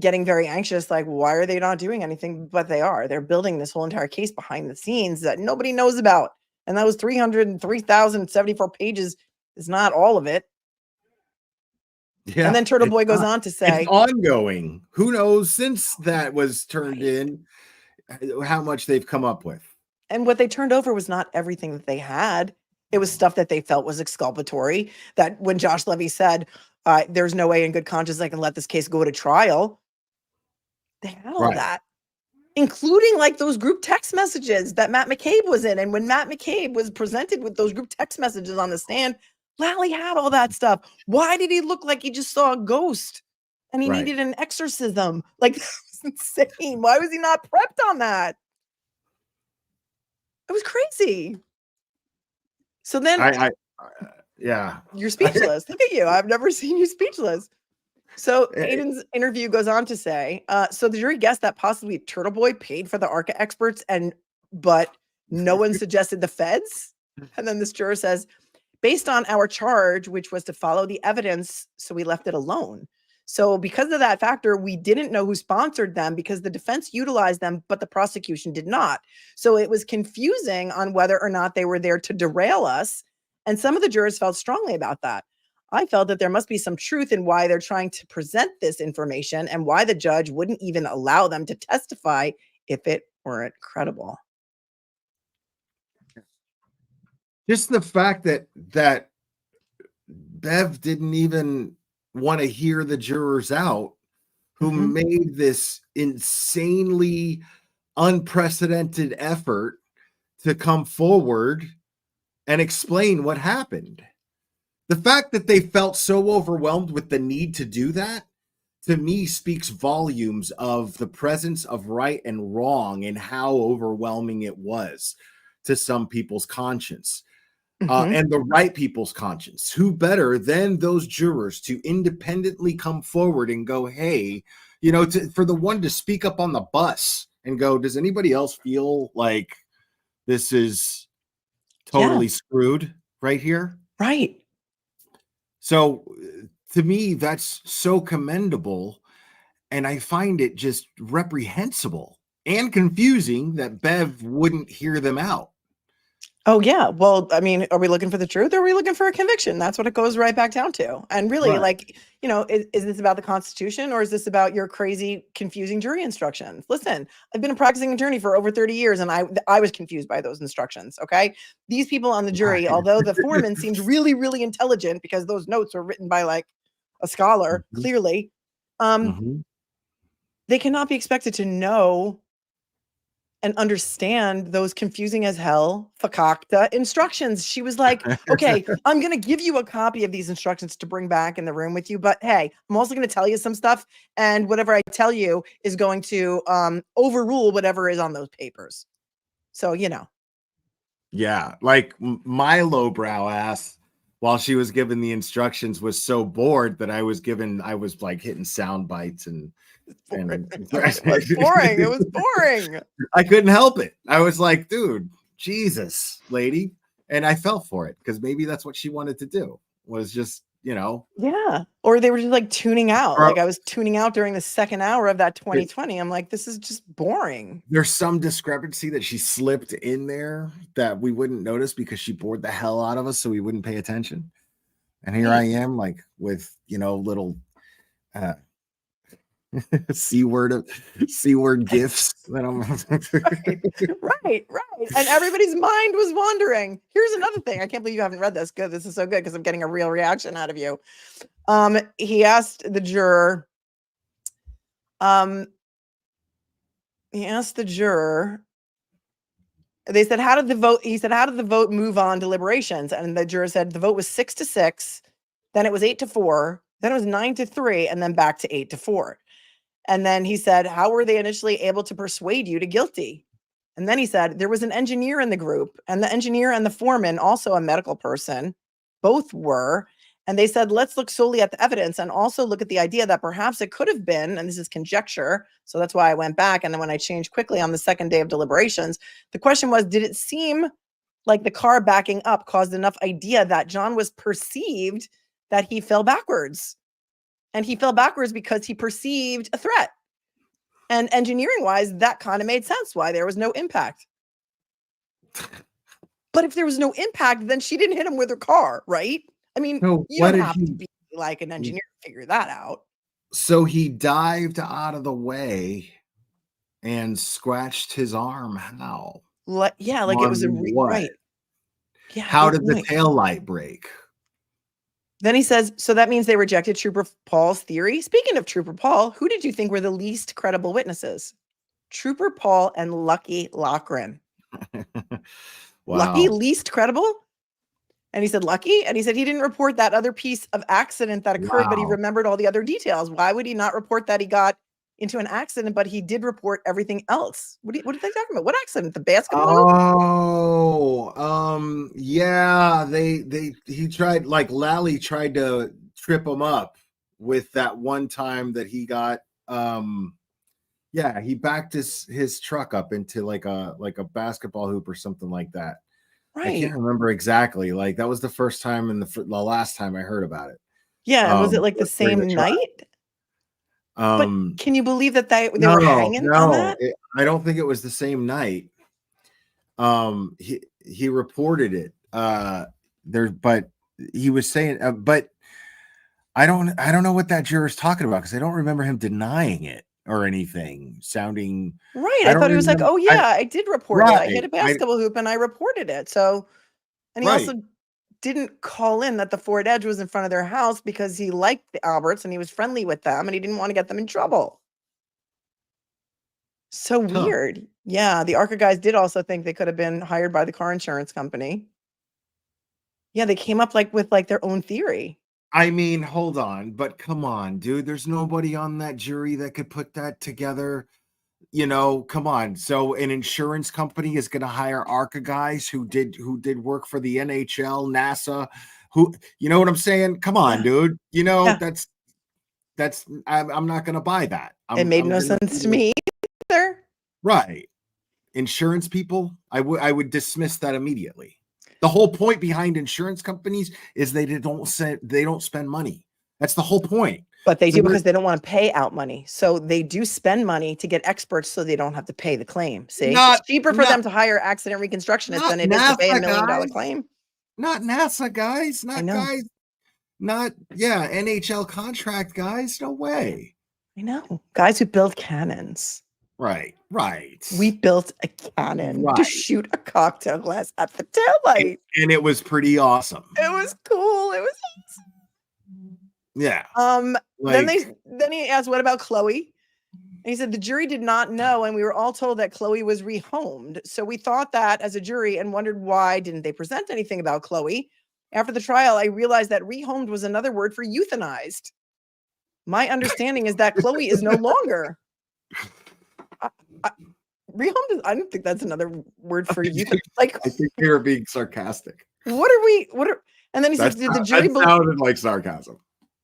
getting very anxious, like, why are they not doing anything? But they are. They're building this whole entire case behind the scenes that nobody knows about. And that was 303,074 pages is not all of it. Yeah, and then Turtle Boy goes on to say, it's ongoing. Who knows since that was turned in, how much they've come up with. And what they turned over was not everything that they had. It was stuff that they felt was exculpatory. That when Josh Levy said, there's no way in good conscience I can let this case go to trial. They had all that. including like those group text messages that Matt McCabe was in. And when Matt McCabe was presented with those group text messages on the stand, Lally had all that stuff. Why did he look like he just saw a ghost and he needed an exorcism? Like, that was insane. Why was he not prepped on that? It was crazy. So then yeah, you're speechless. Look at you. I've never seen you speechless. So Aiden's interview goes on to say, so the jury guessed that possibly Turtle Boy paid for the ARCA experts, but no one suggested the feds. And then this juror says, based on our charge, which was to follow the evidence, so we left it alone. So because of that factor, we didn't know who sponsored them because the defense utilized them, but the prosecution did not. So it was confusing on whether or not they were there to derail us. And some of the jurors felt strongly about that. I felt that there must be some truth in why they're trying to present this information and why the judge wouldn't even allow them to testify if it weren't credible. Just the fact that Bev didn't even want to hear the jurors out who made this insanely unprecedented effort to come forward and explain what happened. The fact that they felt so overwhelmed with the need to do that, to me, speaks volumes of the presence of right and wrong and how overwhelming it was to some people's conscience. And the right people's conscience. Who better than those jurors to independently come forward and go, hey, you know, for the one to speak up on the bus and go, does anybody else feel like this is totally screwed right here? Right. So to me, that's so commendable. And I find it just reprehensible and confusing that Bev wouldn't hear them out. Oh, yeah. Well, I mean, are we looking for the truth or are we looking for a conviction? That's what it goes right back down to. And really, like, you know, is this about the Constitution or is this about your crazy, confusing jury instructions? Listen, I've been a practicing attorney for over 30 years and I was confused by those instructions. Okay. These people on the jury, although the foreman seemed really, really intelligent because those notes were written by like a scholar, clearly, they cannot be expected to know and understand those confusing as hell fakakta instructions. She was like, okay, I'm going to give you a copy of these instructions to bring back in the room with you. But hey, I'm also going to tell you some stuff. And whatever I tell you is going to overrule whatever is on those papers. So, you know. Yeah. Like my lowbrow ass, while she was giving the instructions, was so bored that I was like hitting sound bites and it was boring. It was boring. I couldn't help it. I was like, dude, Jesus, lady. And I fell for it because maybe that's what she wanted to do, was just, you know. Yeah. Or they were just like tuning out. Like I was tuning out during the second hour of that 2020. I'm like, this is just boring. There's some discrepancy that she slipped in there that we wouldn't notice because she bored the hell out of us so we wouldn't pay attention. And here I am, like, with, you know, little C-word gifts that I'm right. And everybody's mind was wandering. Here's another thing. I can't believe you haven't read this. Good. This is so good because I'm getting a real reaction out of you. He asked the juror, they said, how did the vote? He said, how did the vote move on deliberations? And the juror said the vote was 6-6, then it was 8-4, then it was 9-3, and then back to 8-4. And then he said, how were they initially able to persuade you to guilty? And then he said, there was an engineer in the group, and the engineer and the foreman, also a medical person, both were. And they said, let's look solely at the evidence and also look at the idea that perhaps it could have been, and this is conjecture. So that's why I went back. And then when I changed quickly on the second day of deliberations, the question was, did it seem like the car backing up caused enough idea that John was perceived that he fell backwards? And he fell backwards because he perceived a threat. And engineering wise, that kind of made sense why there was no impact. But if there was no impact, then she didn't hit him with her car, right? I mean, you don't have to be like an engineer to figure that out. So he dived out of the way and scratched his arm. How? Yeah, like it was a right. Yeah. How did the tail light break? Then he says, so that means they rejected Trooper Paul's theory. Speaking of Trooper Paul, who did you think were the least credible witnesses? Trooper Paul and Lucky Loughran. Lucky, Wow. least credible? And he said, Lucky? And he said he didn't report that other piece of accident that occurred, but he Wow. remembered all the other details. Why would he not report that he got into an accident, but he did report everything else? What are they talking about? What accident? The basketball hoop? Oh, yeah. He tried, like Lally tried to trip him up with that one time that he got, yeah, he backed his truck up into like a basketball hoop or something like that. I Right. can't remember exactly. Like that was the first time and the last time I heard about it. Yeah. And was it like the During the same trial. night? But can you believe that they were No, hanging on no, that? I don't think it was the same night. He reported it. There, but he was saying, but I don't know what that juror's talking about because I don't remember him denying it or anything. Sounding Right. I I don't thought he was like, remember. oh yeah, I did report it. I hit Right. a basketball hoop and I reported it. So, and he Right. also didn't call in that the Ford Edge was in front of their house because he liked the Alberts and he was friendly with them and he didn't want to get them in trouble. So Huh. weird. Yeah, the ARCA guys did also think they could have been hired by the car insurance company. Yeah, they came up with their own theory. I mean, hold on, but come on, dude. There's nobody on that jury that could put that together. Come on. So an insurance company is going to hire ARCA guys who did work for the NHL, NASA, who, you know what I'm saying? Come on, Yeah. dude. Yeah. That's I'm not going to buy that. It made I'm no gonna, sense to me either. right. Insurance people, I would dismiss that immediately. The whole point behind insurance companies is they don't spend money. That's the whole point. But they So do because they don't want to pay out money. So they do spend money to get experts so they don't have to pay the claim. See, it's cheaper for them to hire accident reconstructionists than it is to pay $1 million claim. Not NASA guys, I not know. guys, not NHL contract guys. No way. I know. Guys who build cannons. Right. We built a cannon to shoot a cocktail glass at the taillight. And it was pretty awesome. It was cool. It was awesome. Yeah. Then he asked, what about Chloe? And he said, the jury did not know. And we were all told that Chloe was rehomed. So we thought that as a jury and wondered why didn't they present anything about Chloe? After the trial, I realized that rehomed was another word for euthanized. My understanding is that Chloe is no longer. Rehomed, I don't think that's another word for euthanasia. Like, I think you're being sarcastic. And then he said, did the jury sounded like sarcasm.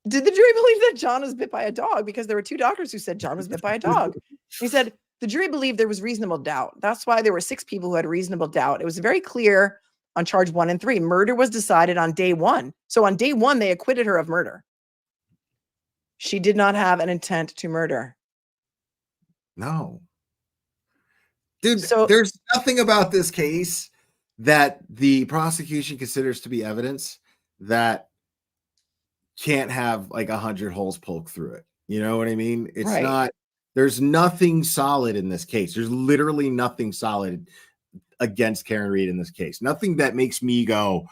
Did the jury believe that John was bit by a dog? Because there were 2 doctors who said John was bit by a dog. He said, the jury believed there was reasonable doubt. That's why there were 6 people who had reasonable doubt. It was very clear on charge 1 and 3. Murder was decided on day 1. So on day 1, they acquitted her of murder. She did not have an intent to murder. No. Dude, there's nothing about this case that the prosecution considers to be evidence that can't have like 100 holes poked through it. You know what I mean? It's not, there's nothing solid in this case. There's literally nothing solid against Karen Reed in this case. Nothing that makes me go,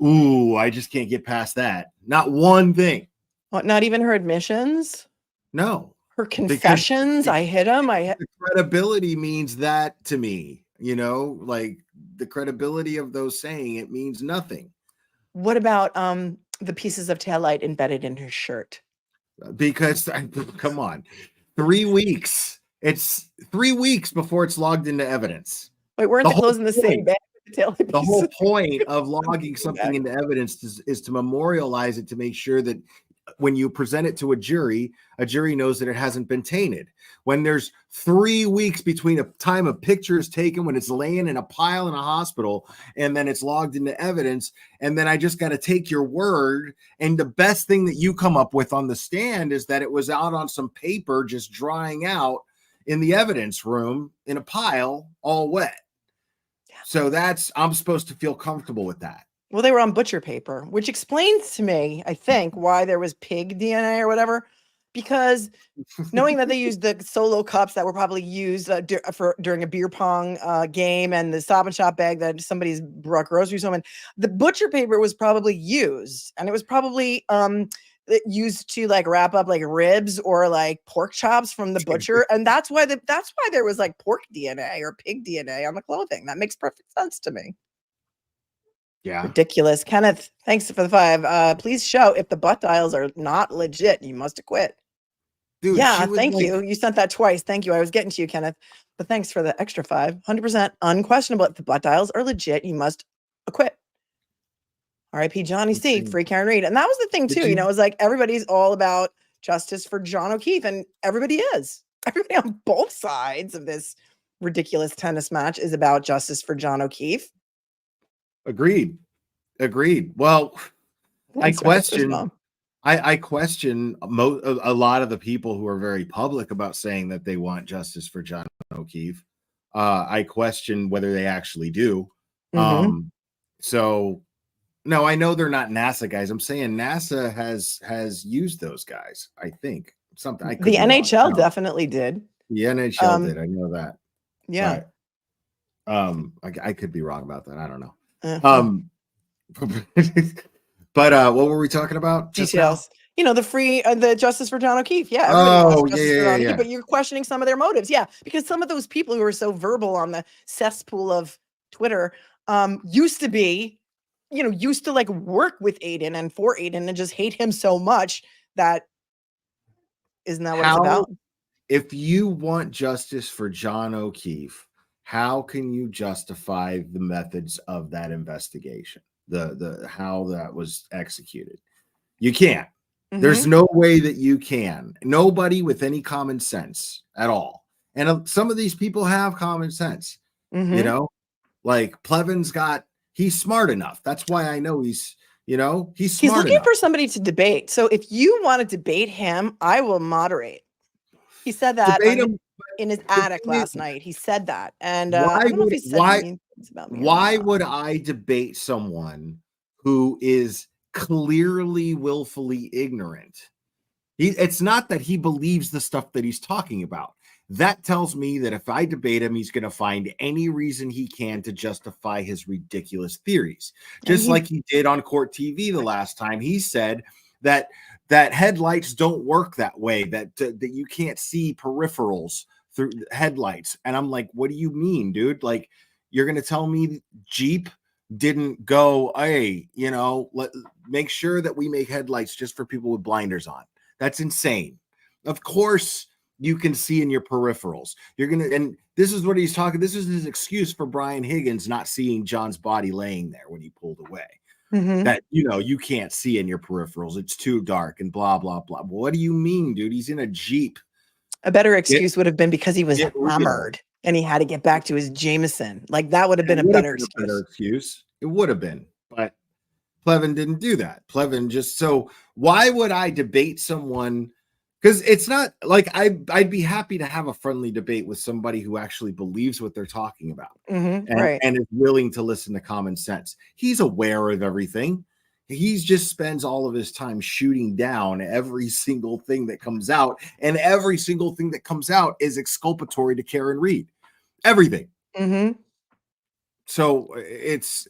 ooh, I just can't get past that. Not one thing. What, not even her admissions? No. Her confessions? I hit him. The credibility means that to me, like the credibility of those saying it means nothing. What about the pieces of taillight embedded in her shirt? Because come on, 3 weeks. It's 3 weeks before it's logged into evidence. Wait, weren't the clothes in the same bag? The whole point of logging something into evidence is to memorialize it, to make sure that when you present it to a jury knows that it hasn't been tainted. When there's 3 weeks between a time a picture is taken, when it's laying in a pile in a hospital, and then it's logged into evidence, and then I just got to take your word, and the best thing that you come up with on the stand is that it was out on some paper just drying out in the evidence room in a pile, all wet. Yeah. So I'm supposed to feel comfortable with that. Well, they were on butcher paper, which explains to me, I think, why there was pig DNA or whatever. Because knowing that they used the Solo cups that were probably used during a beer pong game, and the Stop and Shop bag that somebody's brought groceries home in, the butcher paper was probably used, and it was probably used to like wrap up like ribs or like pork chops from the butcher, and that's why there was like pork DNA or pig DNA on the clothing. That makes perfect sense to me. Yeah. Ridiculous. Kenneth, thanks for the 5. Please show if the butt dials are not legit, you must acquit. Dude, yeah, thank you. You sent that twice. Thank you. I was getting to you, Kenneth. But thanks for the extra 5. 100% unquestionable. If the butt dials are legit, you must acquit. R.I.P. Johnny C. Free Karen Reed. And that was the thing too. You know, it was like everybody's all about justice for John O'Keefe, and everybody is. Everybody on both sides of this ridiculous tennis match is about justice for John O'Keefe. Agreed. Well, Thanks, I question a lot of the people who are very public about saying that they want justice for John O'Keefe. I question whether they actually do. So no, I know they're not NASA guys. I'm saying NASA has used those guys. I think something. The NHL definitely did. The NHL did. I know that. Yeah. But, I could be wrong about that. I don't know. But what were we talking about? Details. You know, the justice for John O'Keefe. Yeah. Yeah. But you're questioning some of their motives. Yeah. Because some of those people who are so verbal on the cesspool of Twitter used to like work with Aiden and for Aiden and just hate him so much that isn't that what it's about? If you want justice for John O'Keefe, how can you justify the methods of that investigation? The how that was executed? You can't. There's no way that you can. Nobody with any common sense at all. And some of these people have common sense. You know, like Plevin's he's smart enough. That's why I know he's smart He's looking enough for somebody to debate. So if you want to debate him, I will moderate. He said that in his attic last night. He said that. And I don't know if he said mean things about me. Why would I debate someone who is clearly willfully ignorant? It's not that he believes the stuff that he's talking about. That tells me that if I debate him, he's going to find any reason he can to justify his ridiculous theories. Just like he did on Court TV the last time. He said that headlights don't work that way, that you can't see peripherals through headlights. And I'm like, what do you mean, dude? Like, you're going to tell me Jeep didn't go, hey, make sure that we make headlights just for people with blinders on. That's insane. Of course, you can see in your peripherals. And this is what he's talking. This is his excuse for Brian Higgins not seeing John's body laying there when he pulled away. That, you can't see in your peripherals. It's too dark and blah, blah, blah. What do you mean, dude? He's in a Jeep. A better excuse would have been because he was hammered and he had to get back to his Jameson. Like that would have been a better excuse. It would have been, but Plevin didn't do that. Plevin so why would I debate someone? Because it's not like I'd be happy to have a friendly debate with somebody who actually believes what they're talking about and is willing to listen to common sense. He's aware of everything. He just spends all of his time shooting down every single thing that comes out, and every single thing that comes out is exculpatory to Karen Reed. Everything. So it's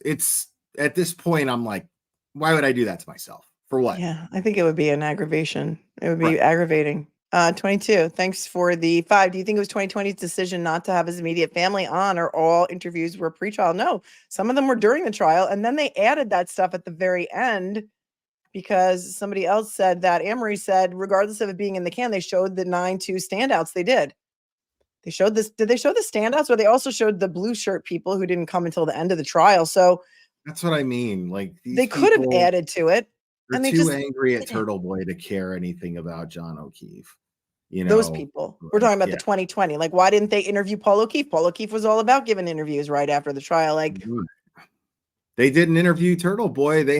at this point, I'm like, why would I do that to myself? For what? Yeah, I think it would be an aggravation. It would be aggravating. 22. Thanks for the 5. Do you think it was 2020's decision not to have his immediate family on, or all interviews were pre-trial? No, some of them were during the trial, and then they added that stuff at the very end because somebody else said that Amory said, regardless of it being in the can, they showed the 9-2 standouts. They did. They showed this. Did they show the standouts, or they also showed the blue shirt people who didn't come until the end of the trial? So that's what I mean. Like they could have added to it. They're too angry at Turtle Boy to care anything about John O'Keefe. Those people. We're talking about the 2020. Like, why didn't they interview Paul O'Keefe? Paul O'Keefe was all about giving interviews right after the trial. Like, they didn't interview Turtle Boy. They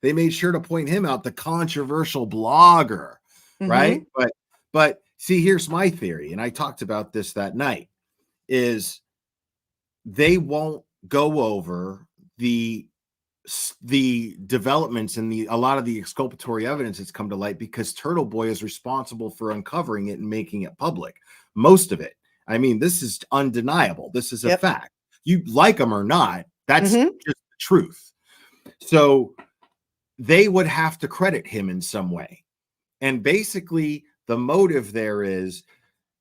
made sure to point him out, the controversial blogger, right? But see, here's my theory, and I talked about this that night, is they won't go over the developments and a lot of the exculpatory evidence that's come to light, because Turtle Boy is responsible for uncovering it and making it public. Most of it. I mean, this is undeniable. This is a fact. You like them or not, that's just the truth. So they would have to credit him in some way. And basically the motive there is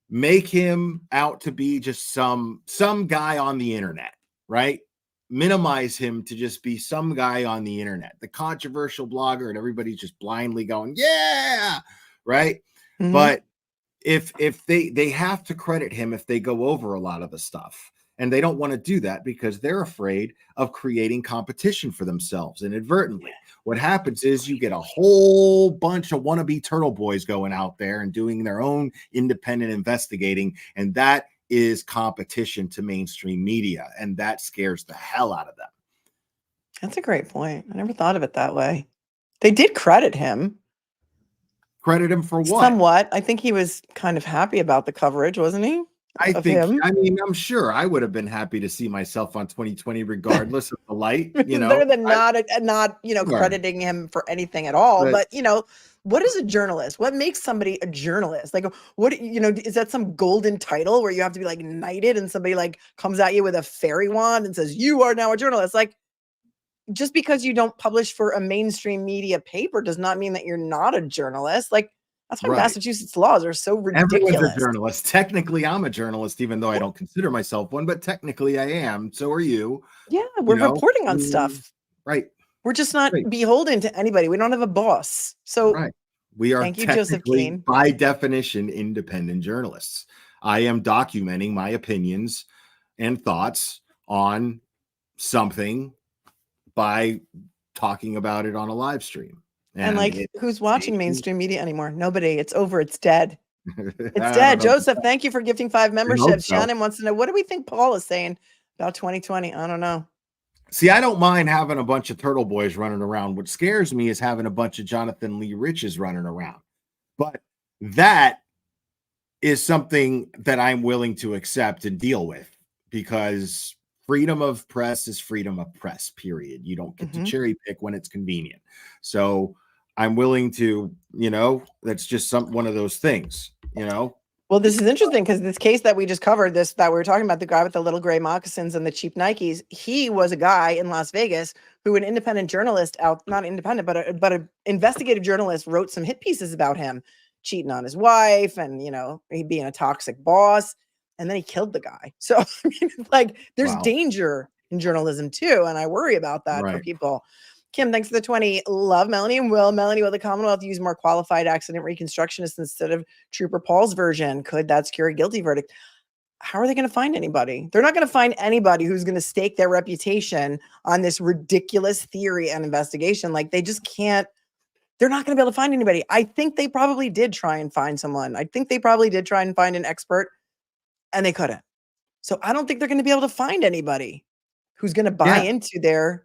make him out to be just some guy on the internet, right? Minimize him to just be some guy on the internet, the controversial blogger, and everybody's just blindly going, yeah, right? Mhm. But if they have to credit him if they go over a lot of the stuff, and they don't want to do that because they're afraid of creating competition for themselves inadvertently. What happens is you get a whole bunch of wannabe turtle boys going out there and doing their own independent investigating, and that is competition to mainstream media, and that scares the hell out of them. That's a great point. I never thought of it that way. They did credit him. Credit him for what? Somewhat. I think he was kind of happy about the coverage, wasn't he? I Of think, him. I mean, I'm sure I would have been happy to see myself on 2020 regardless of the light, you know. Better than not, Sure. crediting him for anything at all. But What is a journalist? What makes somebody a journalist? Like, what, is that some golden title where you have to be like knighted and somebody like comes at you with a fairy wand and says, you are now a journalist? Like, just because you don't publish for a mainstream media paper does not mean that you're not a journalist. Like, that's why Right. Massachusetts laws are so ridiculous. Everyone's a journalist. Technically, I'm a journalist, even though I don't consider myself one, but technically I am. So are you. Yeah, we're reporting on stuff. Right. We're just not beholden to anybody. We don't have a boss. So right. We are thank you, Joseph technically, Keene. by definition, independent journalists. I am documenting my opinions and thoughts on something by talking about it on a live stream. And like, who's watching mainstream media anymore? Nobody. It's over. It's dead. It's dead. Joseph, thank you for gifting 5 memberships. So. Shannon wants to know, what do we think Paul is saying about 2020? I don't know. See, I don't mind having a bunch of turtle boys running around. What scares me is having a bunch of Jonathan Lee Riches running around. But that is something that I'm willing to accept and deal with, because freedom of press is freedom of press, period. You don't get to cherry pick when it's convenient. So I'm willing to, that's just one of those things, Well, this is interesting because this case that we just covered, that we were talking about, the guy with the little gray moccasins and the cheap Nikes, he was a guy in Las Vegas who an independent journalist not independent, but an investigative journalist wrote some hit pieces about him cheating on his wife and, he being a toxic boss. And then he killed the guy. So, I mean, like, there's danger in journalism too. And I worry about that for people. Kim, thanks for the 20. Love Melanie and Will. Melanie, will the Commonwealth use more qualified accident reconstructionists instead of Trooper Paul's version? Could that secure a guilty verdict? How are they going to find anybody? They're not going to find anybody who's going to stake their reputation on this ridiculous theory and investigation. Like, they just can't. They're not going to be able to find anybody. I think they probably did try and find someone. I think they probably did try and find an expert, and they couldn't. So I don't think they're going to be able to find anybody who's going to buy into their.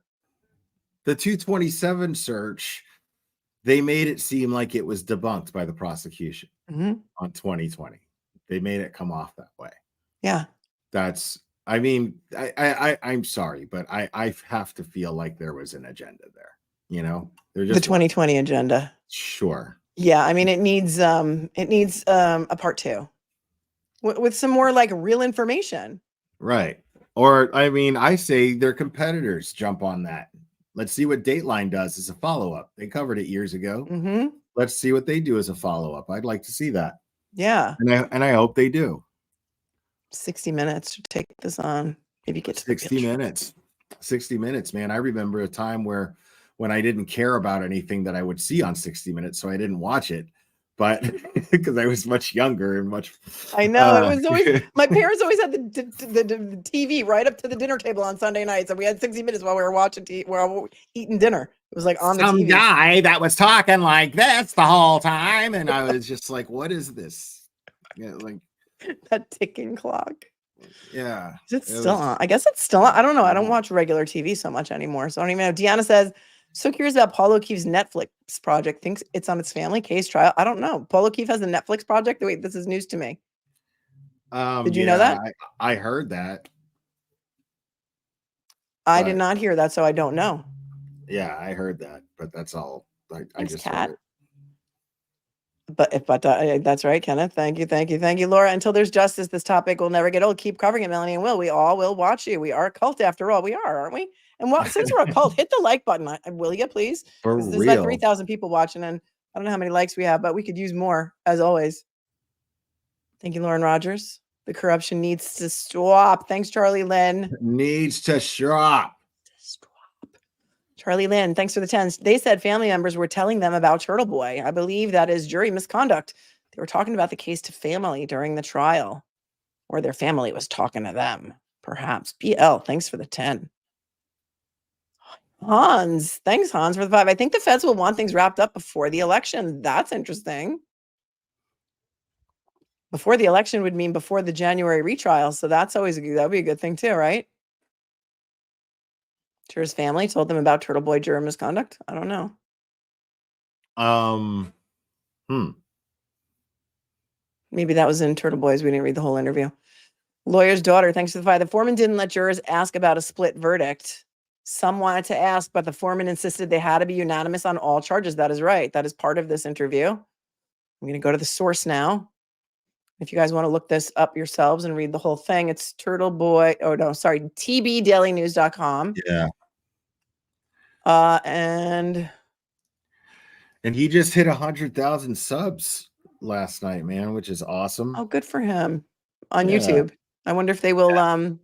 The 227 search, they made it seem like it was debunked by the prosecution on 2020. They made it come off that way. Yeah. I mean, I'm sorry, but I have to feel like there was an agenda there. They're just the 2020 agenda. Sure. Yeah. I mean, it needs a part 2 with some more like real information. Right. Or, I mean, I say their competitors jump on that. Let's see what Dateline does as a follow-up. They covered it years ago. Let's see what they do as a follow-up. I'd like to see that. Yeah. And I hope they do. 60 minutes to take this on. Maybe get to 60 minutes. 60 minutes, man. I remember a time when I didn't care about anything that I would see on 60 Minutes, so I didn't watch it. But because I was much younger and much. I know, it was always, my parents always had the TV right up to the dinner table on Sunday nights, and we had 60 Minutes while we were watching while we were eating dinner. It was like on the TV. Some guy that was talking like this the whole time, and I was just like, "What is this?" Yeah, like that ticking clock. Yeah, is it still on? I guess it's still on. I don't know. I don't watch regular TV so much anymore, so I don't even know. Deanna says, so curious about Paul O'Keefe's Netflix project. Thinks it's on its family case trial. I don't know. Paul O'Keefe has a Netflix project. Wait, this is news to me. Did you know that? I heard that. I did not hear that, so I don't know. Yeah, I heard that, but that's all. I just Kat. But that's right, Kenneth. Thank you, Laura. Until there's justice, this topic will never get old. Keep covering it, Melanie, and Will. We all will watch you. We are a cult after all. We are, aren't we? And well, since we're a cult, hit the like button, will you please? For Because there's about real. 3,000 people watching, and I don't know how many likes we have, but we could use more, as always. Thank you, Lauren Rogers. The corruption needs to stop. Thanks, Charlie Lynn. Needs to stop. Charlie Lynn, thanks for the 10s. They said family members were telling them about Turtle Boy. I believe that is jury misconduct. They were talking about the case to family during the trial, or their family was talking to them, perhaps. BL, thanks for the 10. Hans, thanks, Hans, for the 5. I think the feds will want things wrapped up before the election. That's interesting. Before the election would mean before the January retrial. So that's always that would be a good thing too, right? Juror's family told them about Turtle Boy juror misconduct. I don't know. Maybe that was in Turtle Boys. We didn't read the whole interview. Lawyer's daughter, thanks for the 5. The foreman didn't let jurors ask about a split verdict. Some wanted to ask, but the foreman insisted they had to be unanimous on all charges. That is right. That is part of this interview. I'm going to go to the source now. If you guys want to look this up yourselves and read the whole thing, it's tbdailynews.com. Yeah. And he just hit 100,000 subs last night, man, which is awesome. Oh, good for him. On YouTube. I wonder if they will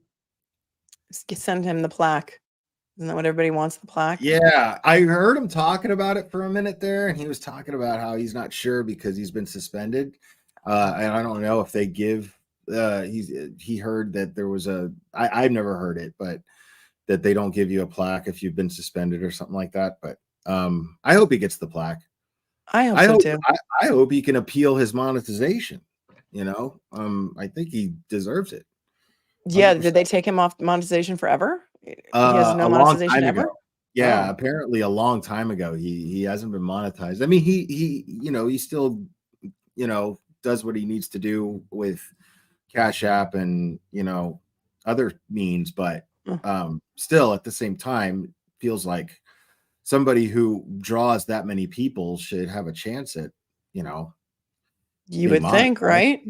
send him the plaque. Isn't that what everybody wants, the plaque? Yeah, I heard him talking about it for a minute there, and he was talking about how he's not sure because he's been suspended. And I don't know if they give. He heard that there was I've never heard it, but that they don't give you a plaque if you've been suspended or something like that. But I hope he gets the plaque. I hope so too. I hope he can appeal his monetization. I think he deserves it. 100%. Yeah, did they take him off monetization forever? He has no monetization ever? Yeah, apparently a long time ago. He hasn't been monetized. I mean, he still, does what he needs to do with Cash App and, other means, but still at the same time, feels like somebody who draws that many people should have a chance at, you would think, right?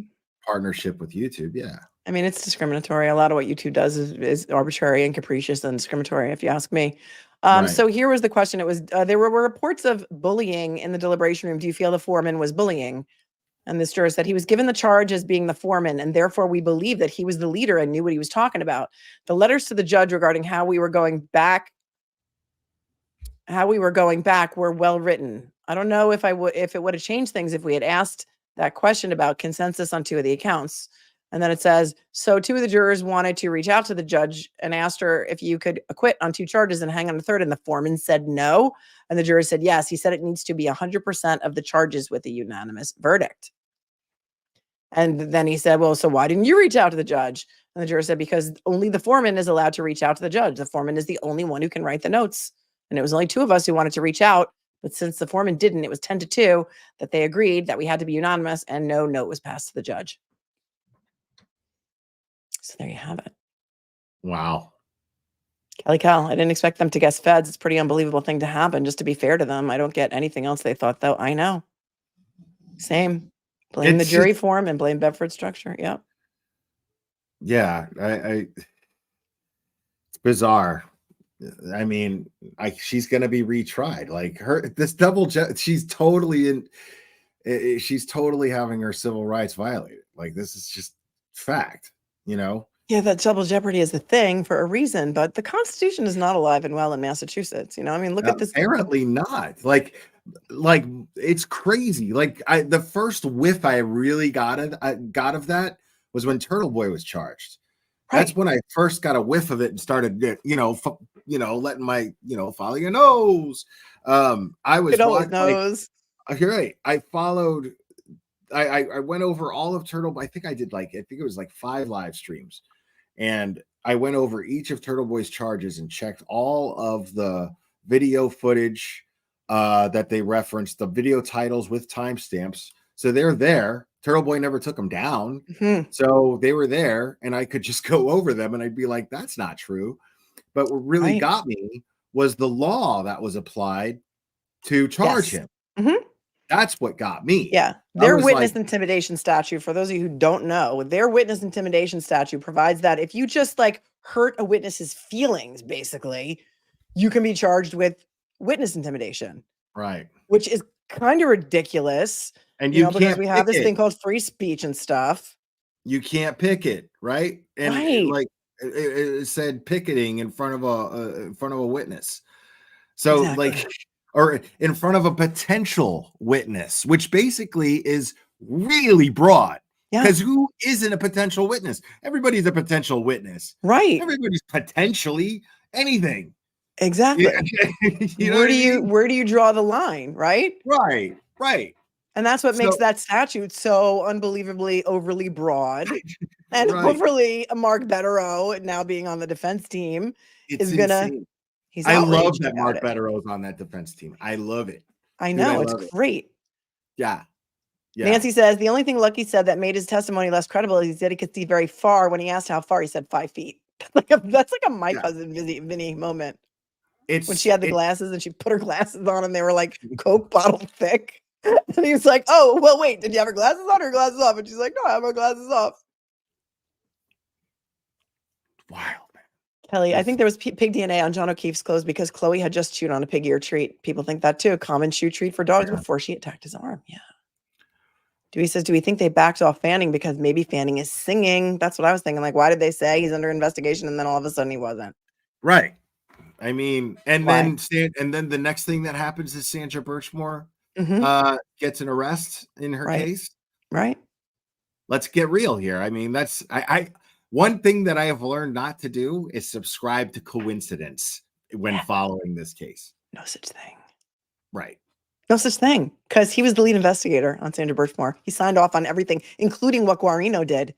Partnership with YouTube. Yeah. I mean, it's discriminatory. A lot of what YouTube does is arbitrary and capricious and discriminatory, if you ask me. Right. So here was the question. It was, there were reports of bullying in the deliberation room. Do you feel the foreman was bullying? And this juror said he was given the charge as being the foreman, and therefore we believe that he was the leader and knew what he was talking about. The letters to the judge regarding how we were going back were well written. I don't know if it would have changed things if we had asked that question about consensus on 2 of the accounts. And then it says, so 2 of the jurors wanted to reach out to the judge and asked her if you could acquit on 2 charges and hang on a 3rd. And the foreman said no. And the juror said yes. He said it needs to be 100% of the charges with a unanimous verdict. And then he said, well, so why didn't you reach out to the judge? And the juror said, because only the foreman is allowed to reach out to the judge. The foreman is the only one who can write the notes. And it was only 2 of us who wanted to reach out. But since the foreman didn't, it was 10-2 that they agreed that we had to be unanimous and no note was passed to the judge. So there you have it. Wow. Kelly Cal, I didn't expect them to guess feds. It's a pretty unbelievable thing to happen, just to be fair to them. I don't get anything else they thought, though. I know. Same. Blame the jury form and blame Bedford structure. Yep. Yeah. It's bizarre. I mean, she's going to be retried. Like she's totally having her civil rights violated. Like, this is just fact, Yeah, that double jeopardy is the thing for a reason, but the Constitution is not alive and well in Massachusetts. I mean, look at this. Apparently not. Like it's crazy. Like the first whiff I really got of that was when Turtle Boy was charged. Right. That's when I first got a whiff of it and started, letting my, follow your nose. I was nose. You're right. I followed. I went over all of Turtle. I think it was like 5 live streams, and I went over each of Turtle Boy's charges and checked all of the video footage that they referenced, the video titles with timestamps. So they're there. Turtle Boy never took them down. Mm-hmm. So they were there, and I could just go over them and I'd be like, that's not true. But what really got me was the law that was applied to charge him. Mm-hmm. That's what got me. Yeah. I Their was witness like, intimidation statute, for those of you who don't know, their witness intimidation statute provides that if you just like hurt a witness's feelings, basically, you can be charged with witness intimidation, right. which is kind of ridiculous, And you you know, because can't we have pick this it. thing called free speech and stuff. You can't pick it, right? And Right. like it said picketing in front of a witness. So like, Exactly. or in front of a potential witness, which basically is really broad. Yeah. Because who isn't a potential witness? Everybody's a potential witness. Right. Everybody's potentially anything. Yeah. Exactly. You know what I mean? Where do you draw the line, right? Right, right. And that's what makes So that statute so unbelievably overly broad and right. overly Mark Betterow now being on the defense team It's is gonna insane. he's I love outraged that about Mark it. Betterow is on that defense team. I love it. I Dude, I know, it's love it. great. Yeah. Yeah. Nancy says the only thing Lucky said that made his testimony less credible is he said he could see very far. When he asked how far, he said 5 feet. That's like a my Yeah. cousin Vinny moment. When It's she had the glasses and she put her glasses on and they were like Coke bottle thick. And he was like, oh, well, wait, did you have her glasses on or her glasses off? And she's like, no, I have my glasses off. wild, man. Kelly, I think there was pig DNA on John O'Keefe's clothes because Chloe had just chewed on a pig ear treat. People think that too. A common chew treat for dogs Yeah. before she attacked his arm. Yeah. Dewey says, do we think they backed off Fanning because maybe Fanning is singing? That's what I was thinking. Like, why did they say he's under investigation and then all of a sudden he wasn't? Right. I mean, and Why? then the next thing that happens is Sandra Birchmore Mm-hmm. gets an arrest in her Right. case. Right. Let's get real here. I mean, that's I one thing that I have learned not to do is subscribe to coincidence when Yeah. following this case. No such thing. Right. No such thing. Because he was the lead investigator on Sandra Birchmore. He signed off on everything, including what Guarino did.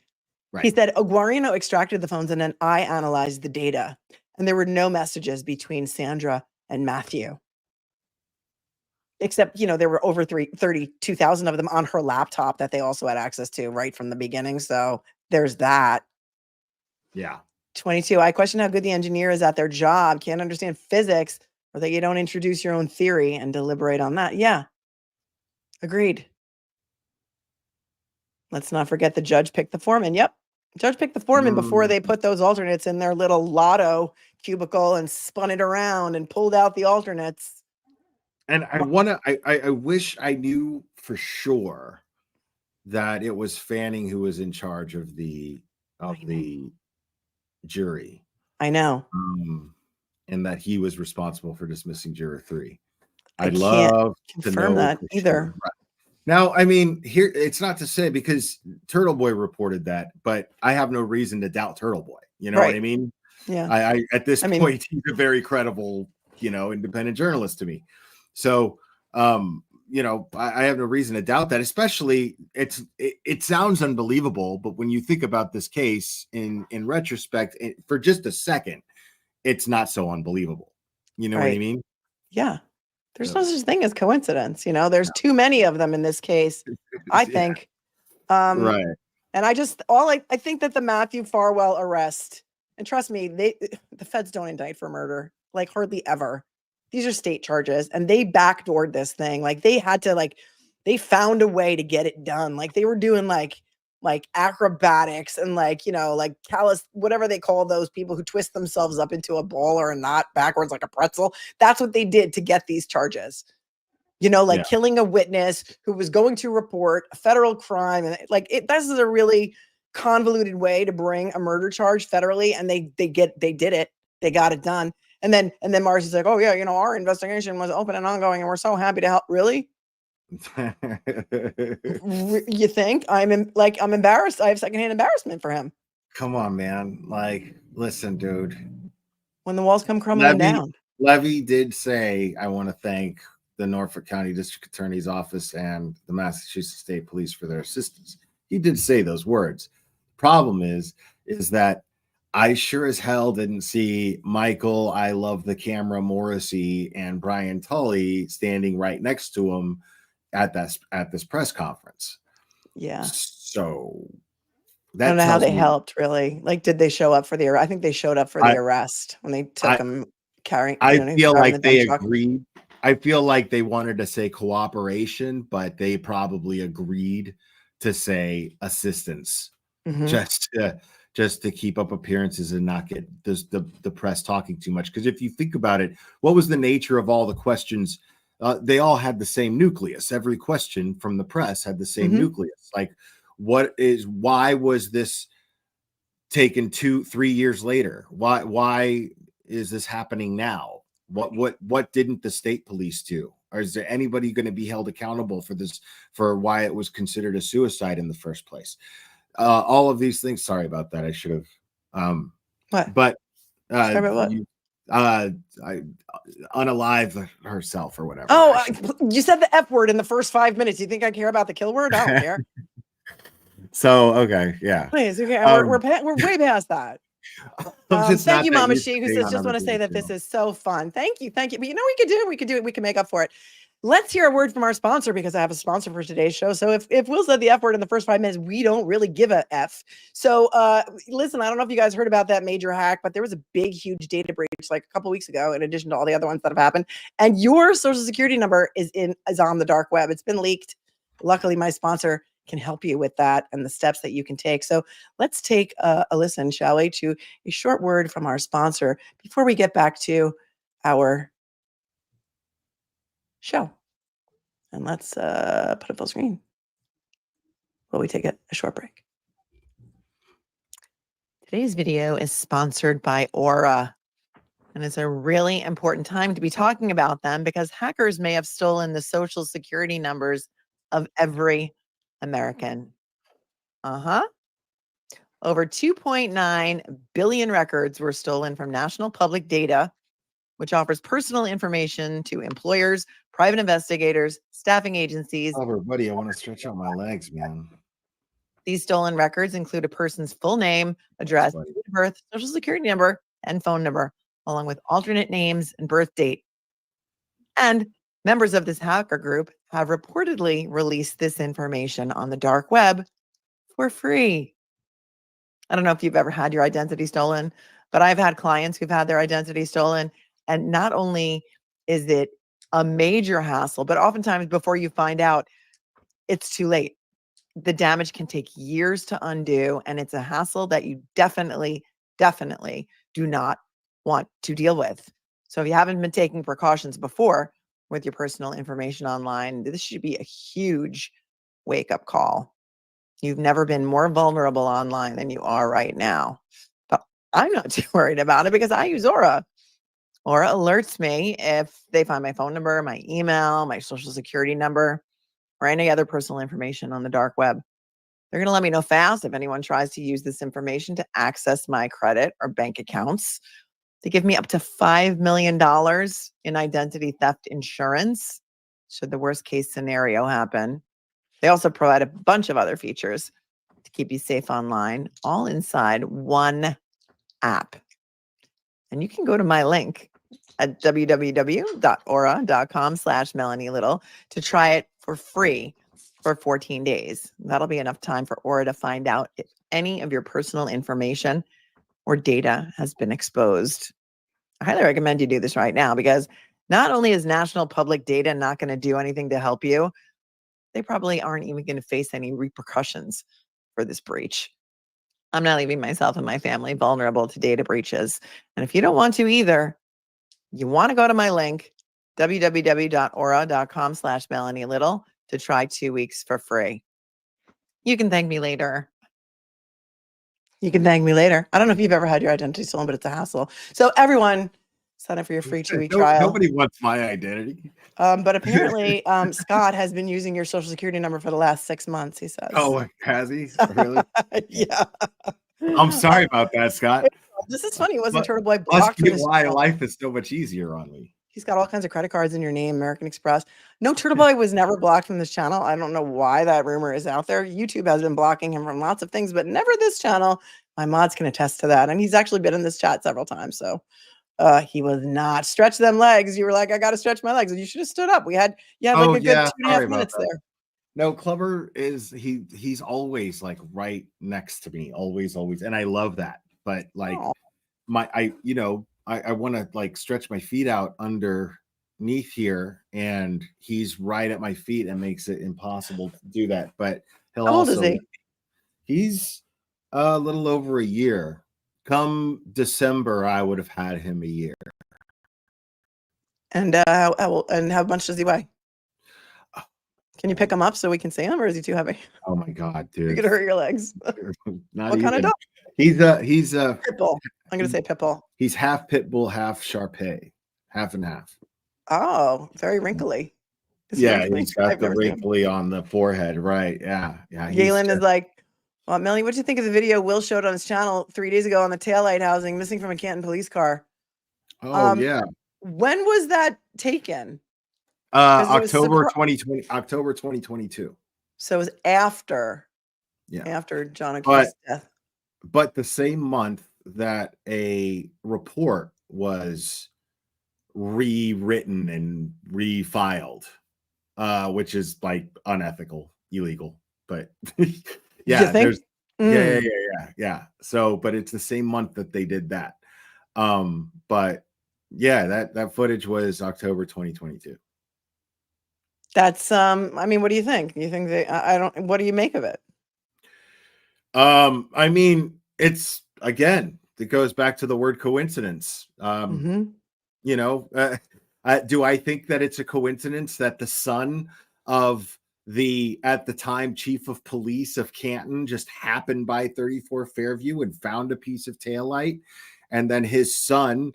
Right. He said, Guarino extracted the phones and then I analyzed the data. And there were no messages between Sandra and Matthew. Except, you know, there were over 32,000 of them on her laptop that they also had access to right from the beginning. So there's that. Yeah. 22. I question how good the engineer is at their job. Can't understand physics or that you don't introduce your own theory and deliberate on that. Yeah. Agreed. Let's not forget the judge picked the foreman. Yep. Judge picked the foreman before they put those alternates in their little lotto cubicle and spun it around and pulled out the alternates. And I wish I knew for sure that it was Fanning who was in charge of the jury. I know. And that he was responsible for dismissing juror 3. I I'd can't love to confirm know that for either. sure. Right. Now, I mean, here it's not to say because Turtle Boy reported that, but I have no reason to doubt Turtle Boy. You know what I Right. mean? Yeah. I at this point, he's a very credible, independent journalist to me. So, I have no reason to doubt that. Especially, it sounds unbelievable, but when you think about this case in retrospect, for just a second, it's not so unbelievable. You know what I mean? Yeah. There's no such thing as coincidence. There's too many of them in this case, I think. Right. And I think that the Matthew Farwell arrest, and trust me, the feds don't indict for murder, like hardly ever. These are state charges and they backdoored this thing. Like they had to they found a way to get it done. Like they were doing like acrobatics and like callus, whatever they call those people who twist themselves up into a ball or a knot backwards like a pretzel. That's what they did to get these charges. Killing a witness who was going to report a federal crime. And this is a really convoluted way to bring a murder charge federally. And they did it. They got it done. And then Marcy's like, oh yeah, our investigation was open and ongoing and we're so happy to help. Really? You think? I'm embarrassed. I have secondhand embarrassment for him. Come on, man. Like, listen, dude. When the walls come crumbling down. Levy did say, I want to thank the Norfolk County District Attorney's Office and the Massachusetts State Police for their assistance. He did say those words. Problem is that I sure as hell didn't see Michael, I love the camera, Morrissey, and Brian Tully standing right next to him at this press conference. Yeah. So I don't know how they helped, really. Like, did they show up for the arrest? I think they showed up for the arrest when they took him carrying. I feel like they agreed. I feel like they wanted to say cooperation, but they probably agreed to say assistance, just to keep up appearances and not get the press talking too much. Because if you think about it, what was the nature of all the questions? They all had the same nucleus. Every question from the press had the same nucleus. Like, why was this taken 2-3 years later? Why is this happening now? What didn't the state police do? Or is there anybody going to be held accountable for this, for why it was considered a suicide in the first place? All of these things. Sorry about that. I should have. What? But Sorry about what? I unalive herself or whatever. Oh, you said the F word in the first 5 minutes. You think I care about the kill word? I don't care. So okay, yeah. Please, okay. We're way past that. Thank you, Mama She, who says, just want to say that this is so fun. Thank you. But you know, we could do it. We can make up for it. Let's hear a word from our sponsor, because I have a sponsor for today's show. So if Will said the F word in the first 5 minutes, we don't really give a F. So listen, I don't know if you guys heard about that major hack, but there was a big, huge data breach like a couple weeks ago, in addition to all the other ones that have happened. And your social security number is on the dark web. It's been leaked. Luckily, my sponsor can help you with that and the steps that you can take. So let's take a listen, shall we, to a short word from our sponsor before we get back to our show. And let's put it full screen while we take a short break. Today's video is sponsored by Aura. And it's a really important time to be talking about them, because hackers may have stolen the social security numbers of every American. Over 2.9 billion records were stolen from National Public Data, which offers personal information to employers, private investigators, staffing agencies. Oh, buddy, I want to stretch out my legs, man. These stolen records include a person's full name, address, date of birth, social security number, and phone number, along with alternate names and birth date. And members of this hacker group have reportedly released this information on the dark web for free. I don't know if you've ever had your identity stolen, but I've had clients who've had their identity stolen. And not only is it a major hassle, but oftentimes before you find out, it's too late. The damage can take years to undo, and it's a hassle that you definitely do not want to deal with. So if you haven't been taking precautions before with your personal information online, this should be a huge wake-up call. You've never been more vulnerable online than you are right now. But I'm not too worried about it, because I use Aura. Aura alerts me if they find my phone number, my email, my social security number, or any other personal information on the dark web. They're going to let me know fast if anyone tries to use this information to access my credit or bank accounts. They give me up to $5 million in identity theft insurance should the worst case scenario happen. They also provide a bunch of other features to keep you safe online, all inside one app. And you can go to my link at www.aura.com/Melanie Little to try it for free for 14 days. That'll be enough time for Aura to find out if any of your personal information or data has been exposed. I highly recommend you do this right now, because not only is National Public Data not going to do anything to help you, they probably aren't even going to face any repercussions for this breach. I'm not leaving myself and my family vulnerable to data breaches. And if you don't want to either, you want to go to my link, www.aura.com/Melanie Little, to try 2 weeks for free. You can thank me later. I don't know if you've ever had your identity stolen, but it's a hassle. So everyone, sign up for your free 2-week trial. Nobody wants my identity. But apparently, Scott has been using your social security number for the last 6 months, he says. Oh, has he? Really? Yeah. I'm sorry about that, Scott. This is funny. Wasn't Turtle Boy blocked? Must be why life is so much easier on me. He's got all kinds of credit cards in your name, American Express. No, Turtle Boy was never blocked from this channel. I don't know why that rumor is out there. YouTube has been blocking him from lots of things, but never this channel. My mods can attest to that. And he's actually been in this chat several times. So he was not. Stretch them legs. You were like, I got to stretch my legs. And you should have stood up. You had like a good 2.5 minutes there. No, Clever is he's always like right next to me. Always. And I love that. But like I want to like stretch my feet out under underneath here, and he's right at my feet and makes it impossible to do that. But he'll How old is also, he? he's a little over a year. Come December, I would have had him a year. And how much does he weigh? Can you pick him up so we can see him, or is he too heavy? Oh my God, You're dude. gonna hurt your legs. Not What kind of even. dog? He's a Pit bull. I'm gonna say pit bull. he's half pit bull, half Shar-Pei, half and half. Oh, very wrinkly. Is he Yeah, wrinkly? he's got I've the never seen him. wrinkly on the forehead, right? Yeah, yeah. Galen is like, well, Melanie, what do you think of the video Will showed on his channel 3 days ago on the taillight housing missing from a Canton police car? Oh yeah. When was that taken? Because it was October 2020, October 2022. So it was after Yeah. John O'Keefe's death. But the same month that a report was rewritten and refiled, which is like unethical, illegal. But yeah, there's yeah. So, but it's the same month that they did that. But yeah, that footage was October 2022. That's I mean, what do you think? You think I don't, what do you make of it? I mean, it's again, it goes back to the word coincidence. You know, do I think that it's a coincidence that the son of the at the time chief of police of Canton just happened by 34 Fairview and found a piece of taillight, and then his son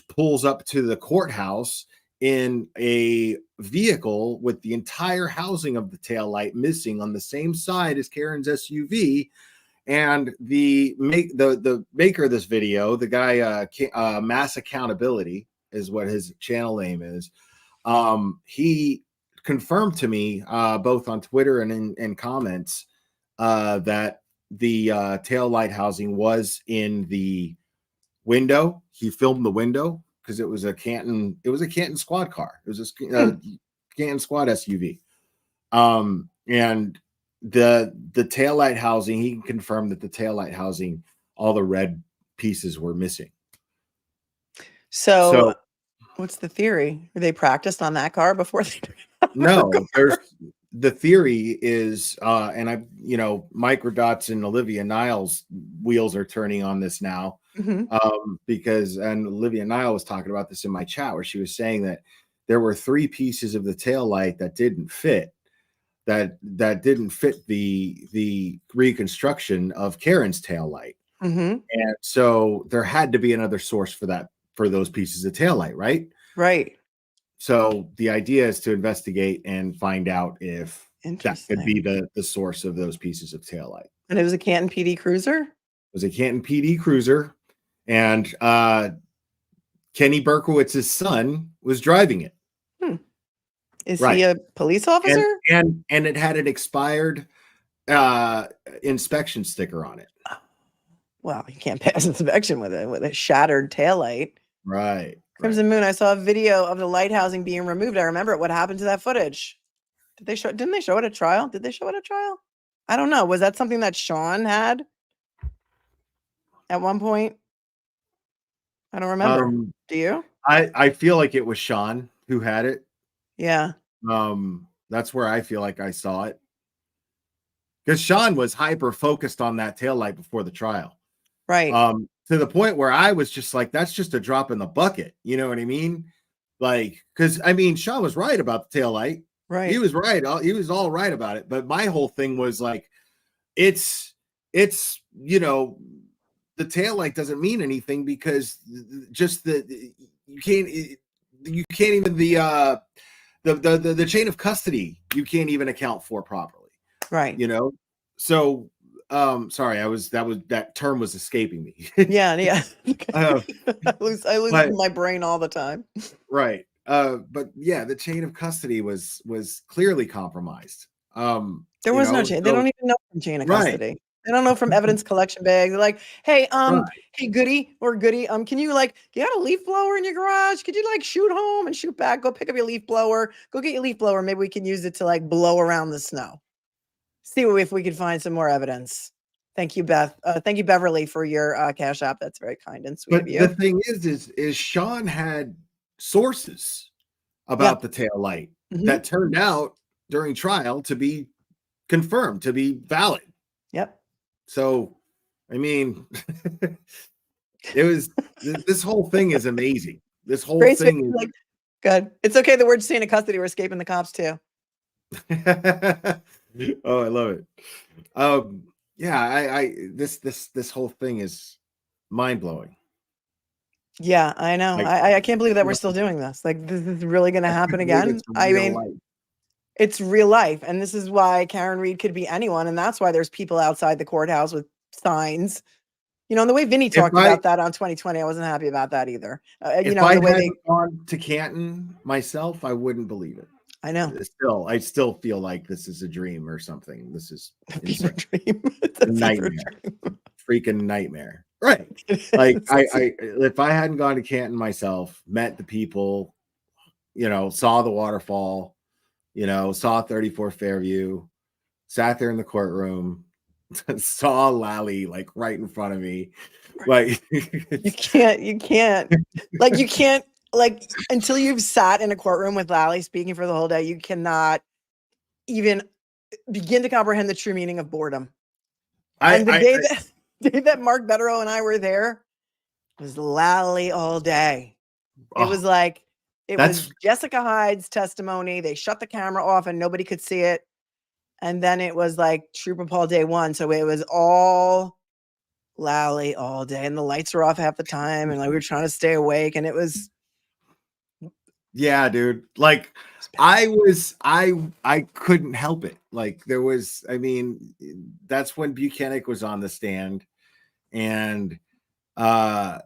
pulls up to the courthouse in a vehicle with the entire housing of the taillight missing on the same side as Karen's SUV? And the maker of this video, the guy Mass Accountability is what his channel name is. He confirmed to me both on Twitter and in comments that the tail light housing was in the window. He filmed the window because it was a Canton squad car. It was a Canton squad SUV. And the tail light housing, he can confirm that the tail light housing, all the red pieces were missing. So what's the theory? They practiced on that car before they no, there's the theory is and I, you know, Microdots and Olivia Niles wheels are turning on this now. Because and Olivia Nile was talking about this in my chat where she was saying that there were 3 pieces of the tail light that didn't fit. That didn't fit the reconstruction of Karen's tail light. And so there had to be another source for those pieces of tail light, right? Right. So the idea is to investigate and find out if that could be the source of those pieces of tail light. And it was a Canton PD cruiser? It was a Canton PD cruiser, and Kenny Berkowitz's son was driving it. Is he a police officer? And it had an expired inspection sticker on it. Well, you can't pass inspection with a shattered taillight. Right. Crimson Moon, I saw a video of the light housing being removed. I remember it. What happened to that footage? Didn't they show it at trial? Did they show it at trial? I don't know. Was that something that Sean had at one point? I don't remember. Do you? I feel like it was Sean who had it. Yeah. That's where I feel like I saw it. Because Sean was hyper focused on that taillight before the trial. Right. To the point where I was just like, that's just a drop in the bucket. You know what I mean? Like, because I mean, Sean was right about the taillight. Right. He was right. He was all right about it. But my whole thing was like, it's, you know, the taillight doesn't mean anything because just you can't even the chain of custody you can't even account for properly. Right. You know? So sorry, that term was escaping me. Yeah. I lose my brain all the time. Right. But yeah, the chain of custody was clearly compromised. There was no chain. They don't even know from chain of custody. They don't know from evidence collection bag. They're like, hey, hey, goody, can you you got a leaf blower in your garage? Could you shoot home and shoot back? Go pick up your leaf blower. Go get your leaf blower. Maybe we can use it to blow around the snow. See if we can find some more evidence. Thank you, Beth. Thank you, Beverly, for your Cash App. That's very kind and sweet of you. The thing is Sean had sources. about the tail light Mhm. that turned out during trial to be confirmed, to be valid. Yep. So, I mean, it was this whole thing is amazing. This whole Grace, thing is like, good. It's okay that we're just staying in custody. We're escaping the cops too. Oh, I love it. Yeah, I this whole thing is mind blowing. Yeah, I know. Like, I can't believe that we're you still know, doing this. Like, this is really going to I happen can't believe again. it's I real mean, life. it's real life, and this is why Karen Reed could be anyone, and that's why there's people outside the courthouse with signs. You know, and the way Vinny If talked I about that on 2020, I wasn't happy about that either. You if know, I and the way they, hadn't gone to Canton myself, I wouldn't believe it. I know, I still feel like this is a dream or something. This is a fever insane. dream. It's a fever Nightmare. dream. Freaking nightmare. Right. It Like is. if I hadn't gone to Canton myself, met the people, saw the waterfall, saw 34 Fairview, sat there in the courtroom, saw Lally like right in front of me. Like You can't, like, you can't, like, until you've sat in a courtroom with Lally speaking for the whole day, you cannot even begin to comprehend the true meaning of boredom. I And the I, day I that day that Mark Betterow and I were there was Lally all day. It oh, was like it was that's Jessica Hyde's testimony. They shut the camera off and nobody could see it. And then it was like Trooper Paul day one. So it was all Lally all day. And the lights were off half the time. And like we were trying to stay awake. And it was yeah, dude. Like I couldn't help it. Like there was, I mean, that's when Buchanan was on the stand and uh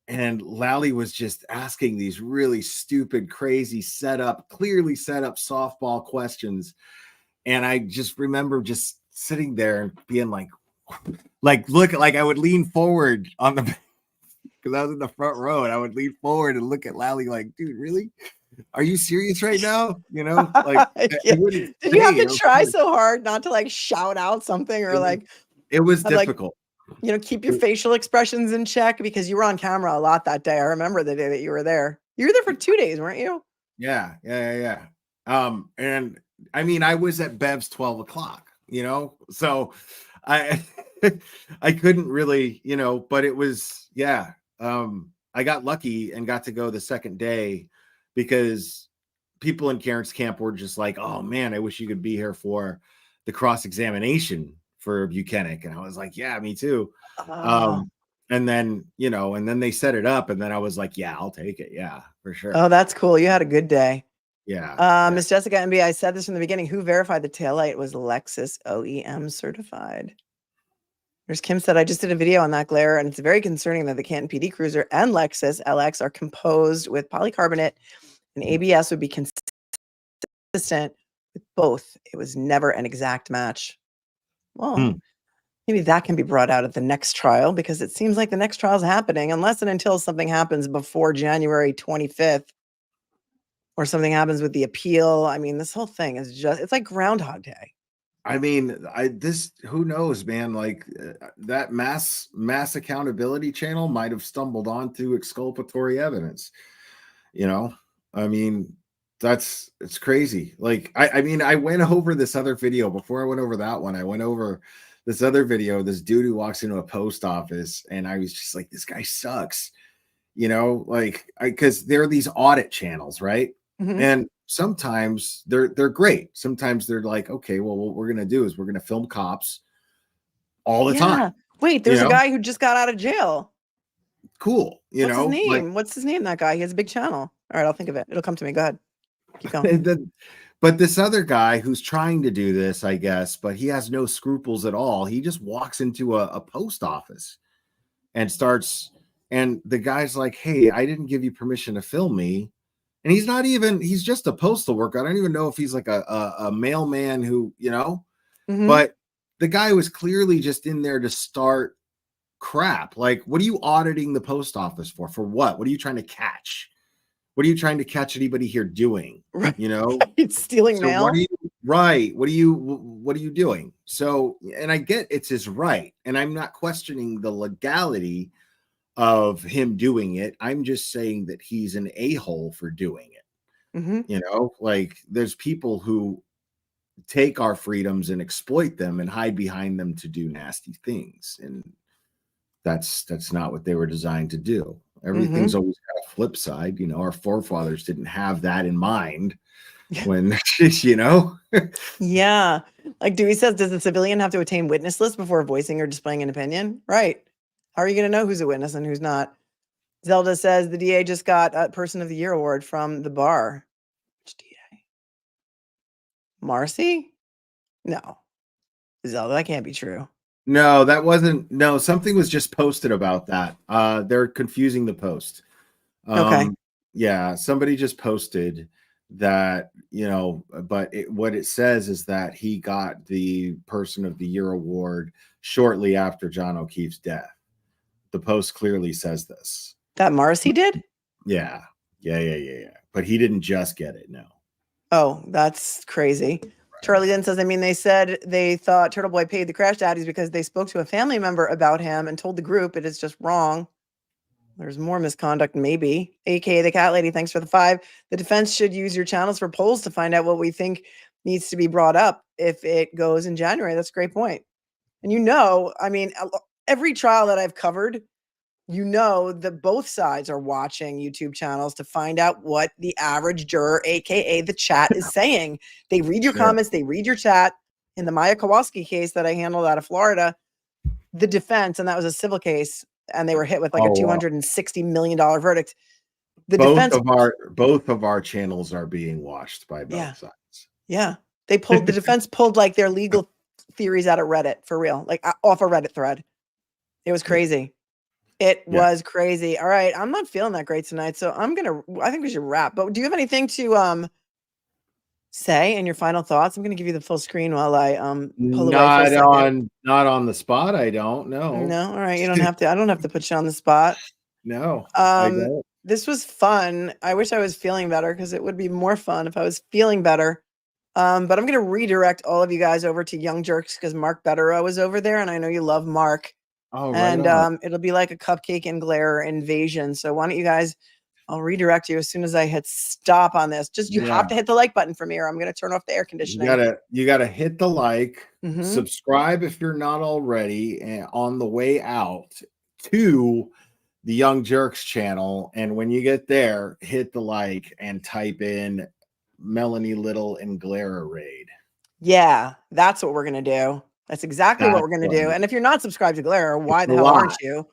and Lally was just asking these really stupid, crazy clearly set up softball questions. And I just remember just sitting there and being like look, like I would lean forward on the because I was in the front row and I would lean forward and look at Lally like, dude, really? Are you serious right now? Like I yeah. wouldn't Did you have say, to try so hard not to like shout out something or like it was have, like, difficult. keep your facial expressions in check because you were on camera a lot that day. I remember the day that you were there. You were there for 2 days, weren't you? Yeah. And I mean, I was at Bev's 12 o'clock, so I I couldn't really, but it was, yeah. I got lucky and got to go the second day because people in Karen's camp were just like, oh man, I wish you could be here for the cross-examination for Buchanan. And I was like, yeah, me too. Oh. And then, and then they set it up and then I was like, yeah, I'll take it. Yeah, for sure. Oh, that's cool. You had a good day. Yeah. Miss Jessica MB, I said this from the beginning. Who verified the taillight was Lexus OEM certified. There's Kim said, I just did a video on that glare, and it's very concerning that the Canton PD Cruiser and Lexus LX are composed with polycarbonate, and ABS would be consistent with both. It was never an exact match. Well, maybe that can be brought out at the next trial because it seems like the next trial is happening unless and until something happens before January 25th or something happens with the appeal. I mean, this whole thing is it's like Groundhog Day. I mean, who knows, man? Like that mass accountability channel might have stumbled onto exculpatory evidence. I mean, it's crazy. Like, I mean, I went over this other video before I went over that one. I went over this other video, this dude who walks into a post office, and I was just like, this guy sucks, like because there are these audit channels, right? Mhm. And sometimes they're great. Sometimes they're like, okay, well, what we're gonna do is we're gonna film cops all the time. Yeah. Wait, there's a guy who just got out of jail. Cool. What's his Like name? What's his name? That guy. He has a big channel. All right, I'll think of it. It'll come to me. Go ahead. Keep going. but this other guy who's trying to do this, I guess, but he has no scruples at all. He just walks into a post office and starts, and the guy's like, hey, I didn't give you permission to film me. And he's just a postal worker. I don't even know if he's like a mailman who, Mhm. but the guy was clearly just in there to start crap. Like, what are you auditing the post office for? For what? What are you trying to catch? What are you trying to catch anybody here doing? Right. Stealing So mail. right. What are you doing? So, and I get it's his right. And I'm not questioning the legality of him doing it. I'm just saying that he's an a-hole for doing it. Mhm. You know, like there's people who take our freedoms and exploit them and hide behind them to do nasty things. And that's not what they were designed to do. Everything's Mhm. always got a flip side. You know, our forefathers didn't have that in mind when, you know, Yeah. Like Dewey says, does the civilian have to attain witness list before voicing or displaying an opinion? Right. How are you going to know who's a witness and who's not? Zelda says the DA just got a Person of the Year award from the bar. Which DA? Marcy? No. Zelda, that can't be true. no, that wasn't, no, something was just posted about that. They're confusing the post. Okay. Yeah, somebody just posted that, you know, but what it says is that he got the Person of the Year award shortly after John O'Keefe's death. The post clearly says this. That Marcy did? Yeah. Yeah. But he didn't just get it. No. Oh, that's crazy. Charlie then says, I mean, they said they thought Turtle Boy paid the crash daddies because they spoke to a family member about him and told the group it is just wrong. There's more misconduct, maybe. AKA the cat lady, thanks for the 5. The defense should use your channels for polls to find out what we think needs to be brought up if it goes in January. That's a great point. And you know, I mean, every trial that I've covered, you know that both sides are watching YouTube channels to find out what the average juror, AKA the chat, is saying. They read your comments, they read your chat. In the Maya Kowalski case that I handled out of Florida, the defense, and that was a civil case, and they were hit with like a $260 million verdict. The defense, both of our channels are being watched by both sides. Yeah. The defense pulled like their legal theories out of Reddit, for real, like off a Reddit thread. It was crazy. It was crazy. All right. I'm not feeling that great tonight. So I think we should wrap. But do you have anything to say in your final thoughts? I'm gonna give you the full screen while I pull away for a second. Not on the spot. I don't know. No, all right. You don't have to. I don't have to put you on the spot. No, I don't. This was fun. I wish I was feeling better because it would be more fun if I was feeling better. But I'm gonna redirect all of you guys over to Young Jerks because Mark Betterow was over there, and I know you love Mark. Oh, and right it'll be like a cupcake and glare invasion. So why don't you guys? I'll redirect you as soon as I hit stop on this. Just you have to hit the like button for me, or I'm going to turn off the air conditioning. You gotta hit the like, subscribe if you're not already, and on the way out to the Young Jerks channel. And when you get there, hit the like and type in Melanie Little and Glare Raid. Yeah, that's what we're gonna do. That's exactly what we're gonna do. And if you're not subscribed to Glare, why the hell aren't you?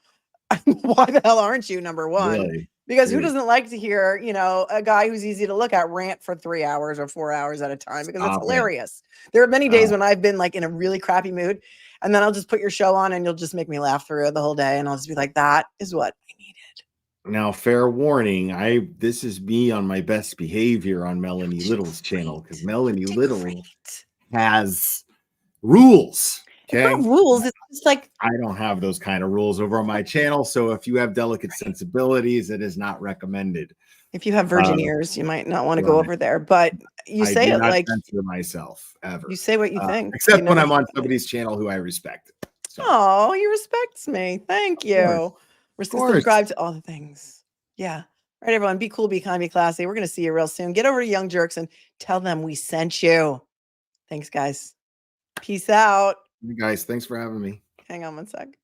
Why the hell aren't you? Number one. Really? Because who doesn't like to hear, you know, a guy who's easy to look at rant for 3 hours or 4 hours at a time because it's hilarious. There are many days when I've been like in a really crappy mood, and then I'll just put your show on and you'll just make me laugh through the whole day, and I'll just be like, that is what I needed. Now, fair warning, this is me on my best behavior on Melanie Little's channel because Melanie Little has rules. Okay, it's not rules. It's just like I don't have those kind of rules over on my channel. So if you have delicate sensibilities, it is not recommended. If you have virgin ears, you might not want to go over there. But you say it like censor myself ever. You say what you think, except when I'm on somebody's channel who I respect. So. Oh, he respects me. Thank you. We're subscribed to all the things. Yeah. All right, everyone. Be cool, be kind, be classy. We're going to see you real soon. Get over to Young Jerks and tell them we sent you. Thanks, guys. Peace out. You guys, thanks for having me. Hang on one sec.